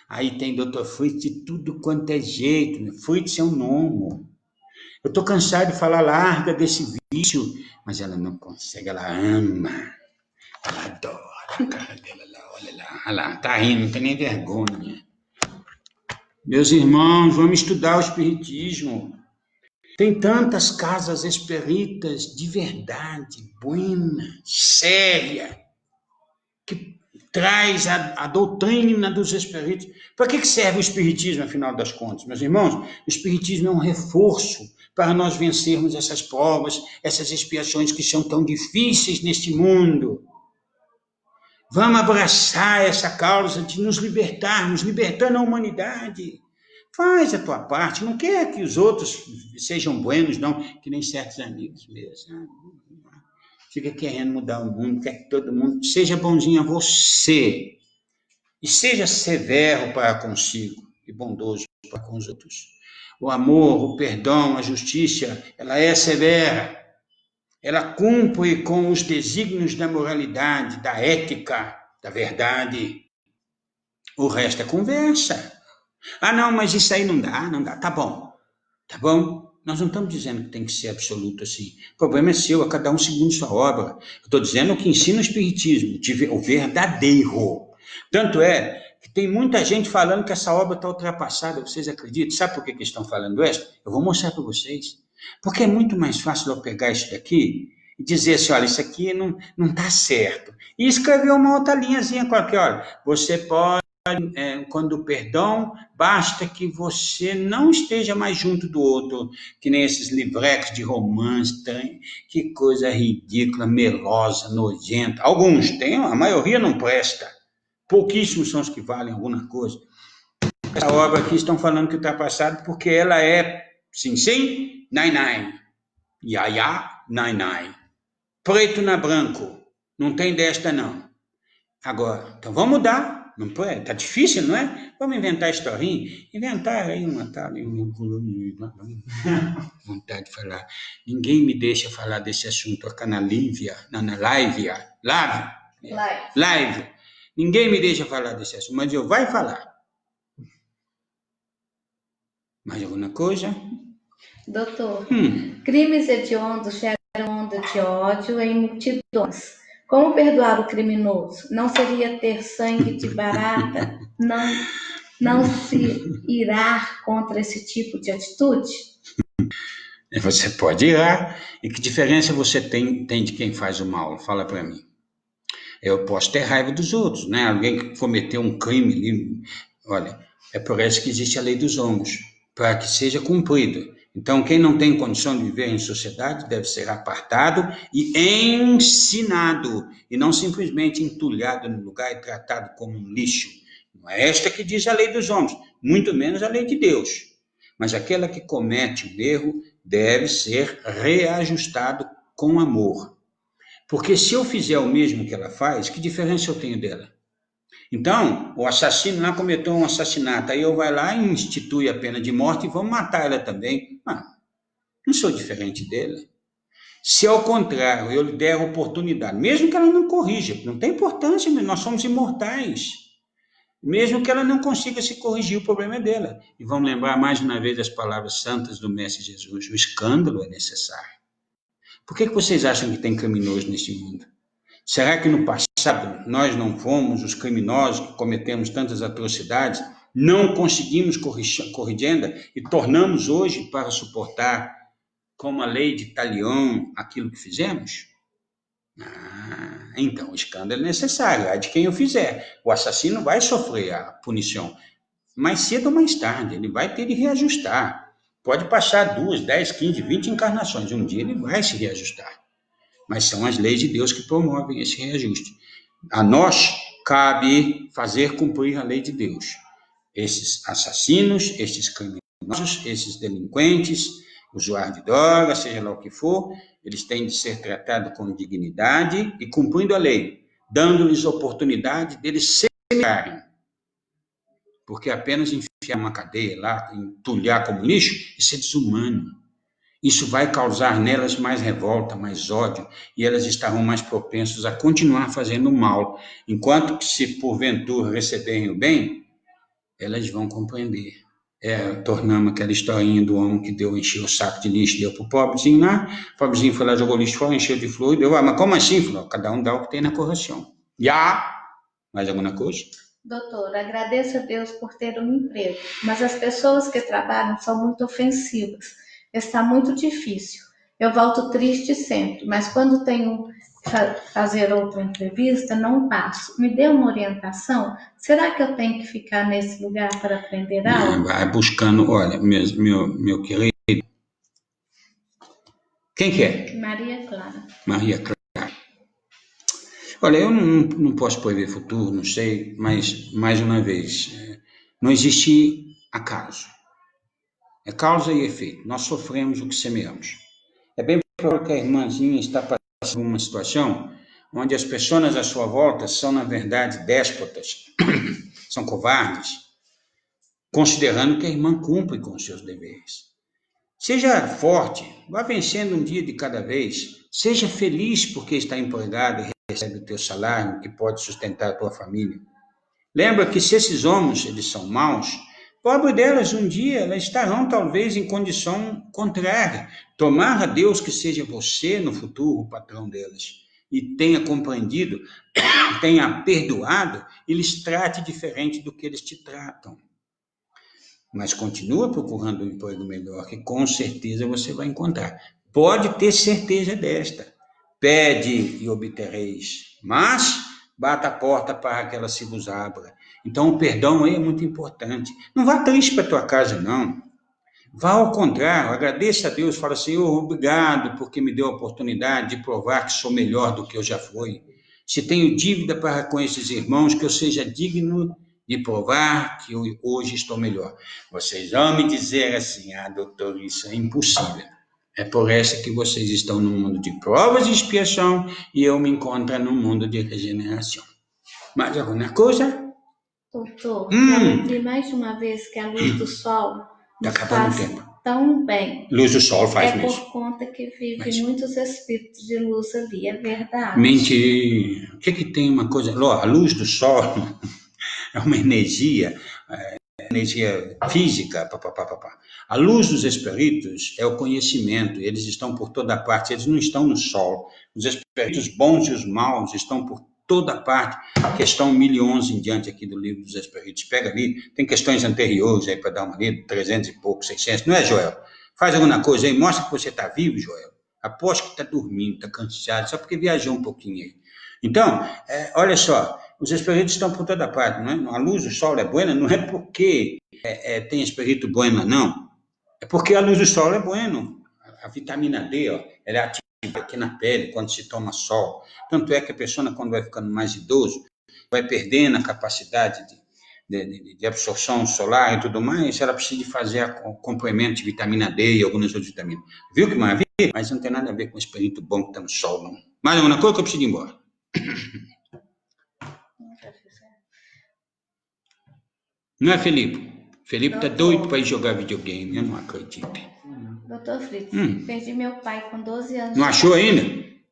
Aí tem Dr. Fritz de tudo quanto é jeito. Fritz é um nome. Eu estou cansado de falar, larga desse vício, mas ela não consegue, ela ama. Ela adora a cara dela lá, olha lá, tá rindo, não tem nem vergonha. Meus irmãos, vamos estudar o espiritismo. Tem tantas casas espíritas de verdade, buena, séria, que traz a doutrina dos espíritos. Para que serve o espiritismo, afinal das contas, meus irmãos? O espiritismo é um reforço para nós vencermos essas provas, essas expiações que são tão difíceis neste mundo. Vamos abraçar essa causa de nos libertarmos, libertando a humanidade. Faz a tua parte, não quer que os outros sejam buenos, não, que nem certos amigos mesmo. Fica querendo mudar o mundo, quer que todo mundo seja bonzinho a você. E seja severo para consigo e bondoso para com os outros. O amor, o perdão, a justiça, ela é severa. Ela cumpre com os desígnios da moralidade, da ética, da verdade. O resto é conversa. Ah, não, mas isso aí não dá, não dá. Tá bom, tá bom? Nós não estamos dizendo que tem que ser absoluto assim. O problema é seu, a cada um segundo sua obra. Eu estou dizendo o que ensina o Espiritismo, o verdadeiro. Tanto é que tem muita gente falando que essa obra está ultrapassada, vocês acreditam? Sabe por que que estão falando isso? Eu vou mostrar para vocês. Porque é muito mais fácil eu pegar isso daqui e dizer assim, olha, isso aqui não está certo. E escrever uma outra linhazinha qualquer, olha, você pode, quando o perdão, basta que você não esteja mais junto do outro, que nem esses livrecos de romance, que coisa ridícula, melosa, nojenta. Alguns tem, a maioria não presta. Pouquíssimos são os que valem alguma coisa. Essa obra aqui estão falando que está passada porque ela é sim, sim, nai, nai. Ya, ya, nai, nai. Preto na branco. Não tem desta, não. Agora, então vamos mudar. Não pode? Tá difícil, não é? Vamos inventar historinha? Inventar aí uma tal. Vontade de falar. Ninguém me deixa falar desse assunto aqui na Lívia, na live. Live. Ninguém me deixa falar desse assunto, mas eu vou falar. Mais alguma coisa? Doutor, crimes hediondos geram onda de ódio em multidões. Como perdoar o criminoso? Não seria ter sangue de barata? Não se irar contra esse tipo de atitude? Você pode irar. E que diferença você tem de quem faz o mal? Fala para mim. Eu posso ter raiva dos outros, né? Alguém que cometeu um crime ali. Olha, é por isso que existe a lei dos homens, para que seja cumprida. Então, quem não tem condição de viver em sociedade deve ser apartado e ensinado, e não simplesmente entulhado no lugar e tratado como um lixo. Não é esta que diz a lei dos homens, muito menos a lei de Deus. Mas aquela que comete um erro deve ser reajustado com amor. Porque se eu fizer o mesmo que ela faz, que diferença eu tenho dela? Então, o assassino lá cometeu um assassinato, aí eu vou lá e institui a pena de morte e vou matar ela também. Não sou diferente dela. Se ao contrário, eu lhe der a oportunidade, mesmo que ela não corrija, não tem importância, nós somos imortais. Mesmo que ela não consiga se corrigir, o problema é dela. E vamos lembrar mais uma vez as palavras santas do Mestre Jesus: o escândalo é necessário. Por que vocês acham que tem criminoso neste mundo? Será que no passado nós não fomos os criminosos que cometemos tantas atrocidades, não conseguimos corrigenda e tornamos hoje para suportar, como a lei de Talião, aquilo que fizemos? Então o escândalo é necessário, é de quem o fizer. O assassino vai sofrer a punição. Mais cedo ou mais tarde, ele vai ter de reajustar. Pode passar 2, 10, 15, 20 encarnações. Um dia ele vai se reajustar. Mas são as leis de Deus que promovem esse reajuste. A nós cabe fazer cumprir a lei de Deus. Esses assassinos, esses criminosos, esses delinquentes, usuários de drogas, seja lá o que for, eles têm de ser tratados com dignidade e cumprindo a lei, dando-lhes oportunidade deles se melhorarem. Porque apenas enfiar uma cadeia lá, entulhar como lixo, isso é desumano. Isso vai causar nelas mais revolta, mais ódio, e elas estarão mais propensas a continuar fazendo mal. Enquanto que, se porventura receberem o bem, elas vão compreender. Tornamos aquela historinha do homem que encheu o saco de lixo, deu para o pobrezinho lá, o pobrezinho foi lá, jogou lixo fora, encheu de flor, e deu, mas como assim? Falou, cada um dá o que tem na correção. Mais alguma coisa? Doutor, agradeço a Deus por ter um emprego, mas as pessoas que trabalham são muito ofensivas. está muito difícil. Eu volto triste sempre, mas quando tenho que fazer outra entrevista, não passo. Me dê uma orientação? Será que eu tenho que ficar nesse lugar para aprender algo? Vai buscando, olha, meu querido. Quem que é? Maria Clara. Maria Clara. Olha, eu não posso prever futuro, não sei, mas, mais uma vez, não existe acaso. É causa e efeito. Nós sofremos o que semeamos. É bem provável que a irmãzinha está passando por uma situação onde as pessoas à sua volta são, na verdade, déspotas, são covardes, considerando que a irmã cumpre com os seus deveres. Seja forte, vá vencendo um dia de cada vez. Seja feliz porque está empregado e recebe o teu salário, que pode sustentar a tua família. Lembra que se esses homens eles são maus, pobre delas um dia elas estarão talvez em condição contrária. Tomar a Deus que seja você no futuro o patrão delas e tenha compreendido, tenha perdoado e lhes trate diferente do que eles te tratam. Mas continua procurando um emprego melhor, que com certeza você vai encontrar. Pode ter certeza desta. Pede e obtereis, mas bata a porta para que ela se vos abra. Então o perdão aí é muito importante. Não vá triste para a tua casa, não. Vá ao contrário, agradeça a Deus, fala, Senhor, obrigado porque me deu a oportunidade de provar que sou melhor do que eu já fui. Se tenho dívida para com esses irmãos, que eu seja digno de provar que eu hoje estou melhor. Vocês vão me dizer assim, doutor, isso é impossível. É por essa que vocês estão no mundo de provas e expiação e eu me encontro no mundo de regeneração. Mais alguma coisa? Doutor, já ouvi mais de uma vez que a luz do sol Está nos acabando o faz tempo. tão bem. Luz do sol faz É mesmo. por conta que vive Mas- muitos espíritos de luz ali, é verdade. Mentira. O que tem uma coisa? A luz do sol é uma energia física. A luz dos espíritos é o conhecimento. Eles estão por toda parte. Eles não estão no sol. Os espíritos bons e os maus estão por toda parte. Questão 1011 em diante aqui do livro dos espíritos. Pega ali. Tem questões anteriores aí para dar uma lida, 300 e pouco, 600. Não é, Joel? Faz alguma coisa aí. Mostra que você está vivo, Joel. Aposto que está dormindo, está cansado, só porque viajou um pouquinho aí. Então, olha só, os espíritos estão por toda parte, não é? A luz do sol é buena, não é porque tem espírito buena, não. É porque a luz do sol é buena. A vitamina D, ó, ela é ativa aqui na pele quando se toma sol. Tanto é que a pessoa, quando vai ficando mais idoso, vai perdendo a capacidade de absorção solar e tudo mais, ela precisa de fazer complemento de vitamina D e algumas outras vitaminas. Viu que maravilha? Mas não tem nada a ver com o espírito bom que está no sol, não. Mais alguma coisa que eu preciso ir embora? Não é, Felipe? Felipe está doido para ir jogar videogame, eu não acredito. Doutor Fritz, perdi meu pai com 12 anos. Não achou ainda?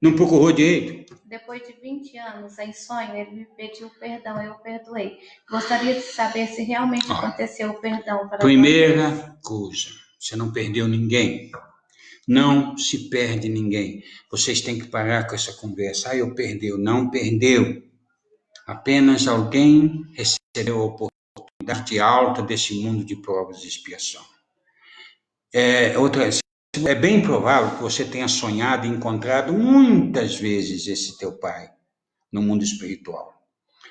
Não procurou direito? Depois de 20 anos em sonho, ele me pediu perdão, eu perdoei. Gostaria de saber se realmente aconteceu o perdão para Primeira coisa, você não perdeu ninguém. Não se perde ninguém. Vocês têm que parar com essa conversa. Eu perdeu. Não perdeu. Apenas alguém recebeu a oportunidade alta desse mundo de provas e expiação. É bem provável que você tenha sonhado e encontrado muitas vezes esse teu pai no mundo espiritual.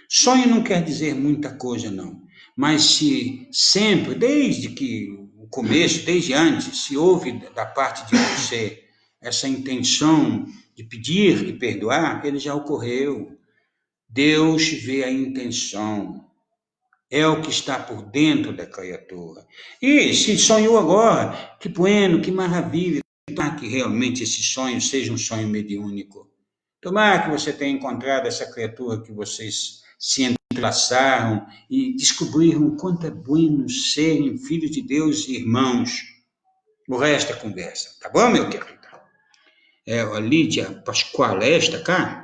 Sonho não quer dizer muita coisa, não. Mas se sempre, desde que o começo, desde antes, se houve da parte de você essa intenção de pedir e perdoar, ele já ocorreu. Deus vê a intenção. É o que está por dentro da criatura. E se sonhou agora, que bueno, que maravilha. Tomara que realmente esse sonho seja um sonho mediúnico. Tomara que você tenha encontrado essa criatura que vocês se entrelaçaram e descobriram o quanto é bueno serem filhos de Deus e irmãos. O resto é conversa. Tá bom, meu querido? A Lídia Pascoal, esta cá?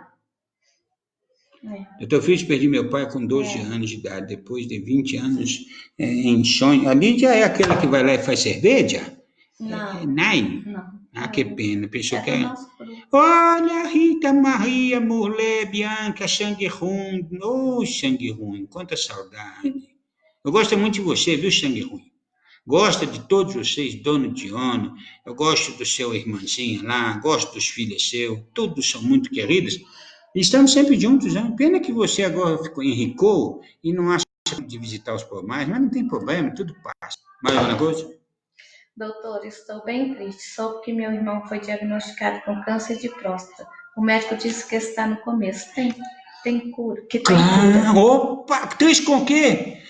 Doutor Fritz, perdi meu pai com 12 anos de idade, depois de 20 anos em sonho. A Lídia é aquela que vai lá e faz cerveja? Não. Não. Ah, que pena. Pensou que é. Olha, Rita, Maria, Murlé, Bianca, sangue ruim. Sangue ruim, quanta saudade. Eu gosto muito de você, viu, sangue ruim? gosta de todos vocês, dono de ono, eu gosto do seu irmãzinho lá, gosto dos filhos seus, todos são muito queridos, e estamos sempre juntos, né? Pena que você agora ficou enricou e não acha de visitar os pobres, mas não tem problema, tudo passa. Mais alguma coisa? Doutor, estou bem triste. Soube que meu irmão foi diagnosticado com câncer de próstata. O médico disse que está no começo. Tem cura, que tem cura. Claro, opa, triste com o quê?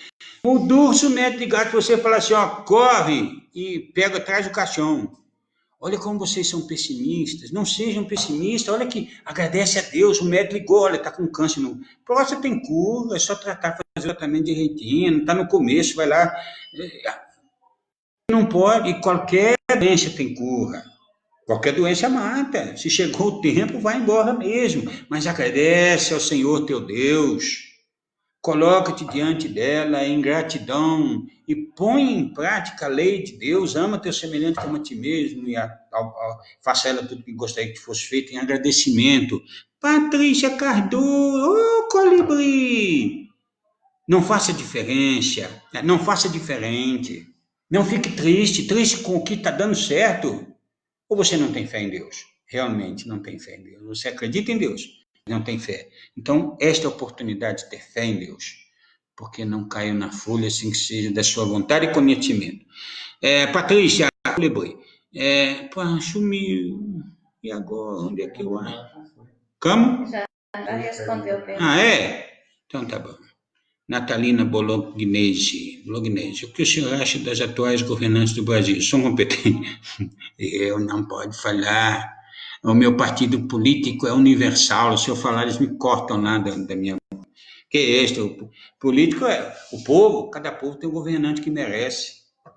O Durso mete de gato, você fala assim, ó, corre e pega atrás do caixão. Olha como vocês são pessimistas. Não sejam pessimistas. Olha que agradece a Deus. O médico ligou, olha, está com câncer no próstata, tem cura, é só tratar, fazer o tratamento direitinho. Está no começo, vai lá. Não pode, qualquer doença tem cura. Qualquer doença mata. Se chegou o tempo, vai embora mesmo. Mas agradece ao Senhor teu Deus. Coloca-te diante dela em gratidão e põe em prática a lei de Deus, ama teu semelhante como a ti mesmo e faça ela tudo que gostaria que fosse feito em agradecimento. Patrícia Cardoso, ô colibri, não faça diferença, não faça diferente, não fique triste com o que está dando certo, ou você não tem fé em Deus, realmente não tem fé em Deus, você acredita em Deus, não tem fé. Então, esta é a oportunidade de ter fé em Deus, porque não caiu na folha, assim que seja da sua vontade e conhecimento. Patrícia, lembrei. Sumiu. E agora, onde é que eu acho? Como? Já respondeu, Pedro. Ah, é? Então tá bom. Natalina Bolognese, o que o senhor acha das atuais governantes do Brasil? São competentes? Eu não posso falar. O meu partido político é universal. Se eu falar, eles me cortam lá da minha. Que é este? O político é o povo. Cada povo tem um governante que merece. O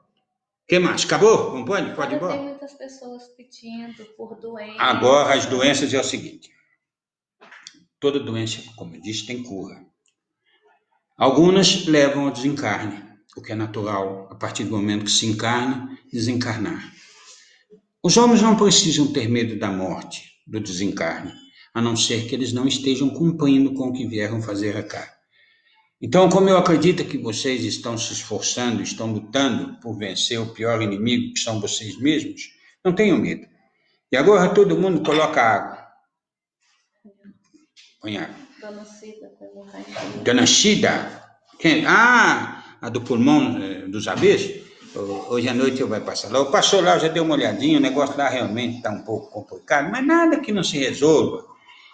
que mais? Acabou? Não pode? Pode ir embora? Tem muitas pessoas pedindo por doença. Agora, as doenças é o seguinte. Toda doença, como eu disse, tem cura. Algumas levam ao desencarne, o que é natural, a partir do momento que se encarna, desencarnar. Os homens não precisam ter medo da morte, do desencarne, a não ser que eles não estejam cumprindo com o que vieram fazer cá. Então, como eu acredito que vocês estão se esforçando, estão lutando por vencer o pior inimigo, que são vocês mesmos, não tenham medo. E agora todo mundo coloca água. Põe água. Dona Cida? Quem? Ah, a do pulmão dos abelhas? Hoje à noite eu vou passar lá. Eu passou lá, eu já dei uma olhadinha, o negócio lá realmente está um pouco complicado, mas nada que não se resolva.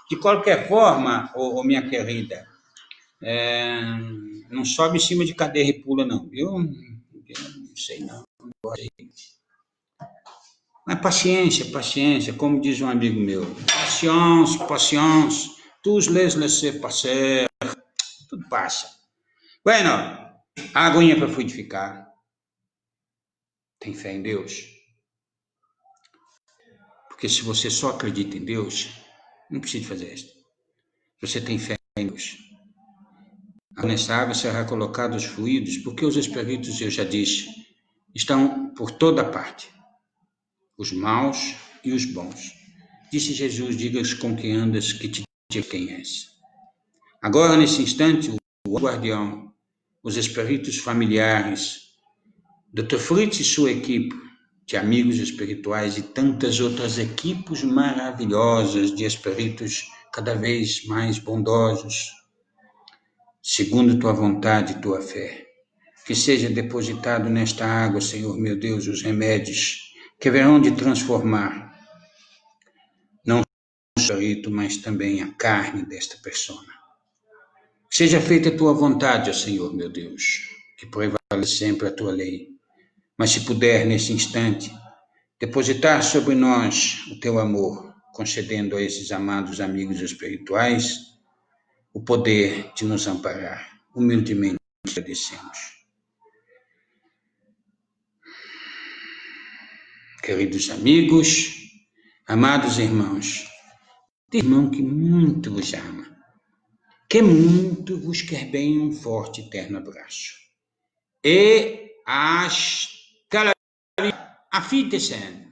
De qualquer forma, minha querida, não sobe em cima de cadeira e pula, não, viu? Eu não sei não. Mas paciência, como diz um amigo meu. Patience, tous les laissez passer. Tudo passa. Bueno, a aguinha para fluidificar. Tem fé em Deus? Porque se você só acredita em Deus, não precisa fazer isso. Você tem fé em Deus. Nessa água será colocado os fluidos, porque os espíritos, eu já disse, estão por toda parte. Os maus e os bons. Disse Jesus, digas com quem andas, que te diga quem és. Agora, nesse instante, o guardião, os espíritos familiares, Dr. Fritz e sua equipe de amigos espirituais e tantas outras equipes maravilhosas de espíritos cada vez mais bondosos, segundo tua vontade e tua fé. Que seja depositado nesta água, Senhor meu Deus, os remédios que haverão de transformar não só o espírito, mas também a carne desta pessoa. Seja feita a tua vontade, ó Senhor meu Deus, que prevaleça sempre a tua lei. Mas se puder, nesse instante, depositar sobre nós o teu amor, concedendo a esses amados amigos espirituais o poder de nos amparar. Humildemente agradecemos. Queridos amigos, amados irmãos, tem irmão que muito vos ama, que muito vos quer bem, um forte e eterno abraço. E hasta la Auf Wiedersehen.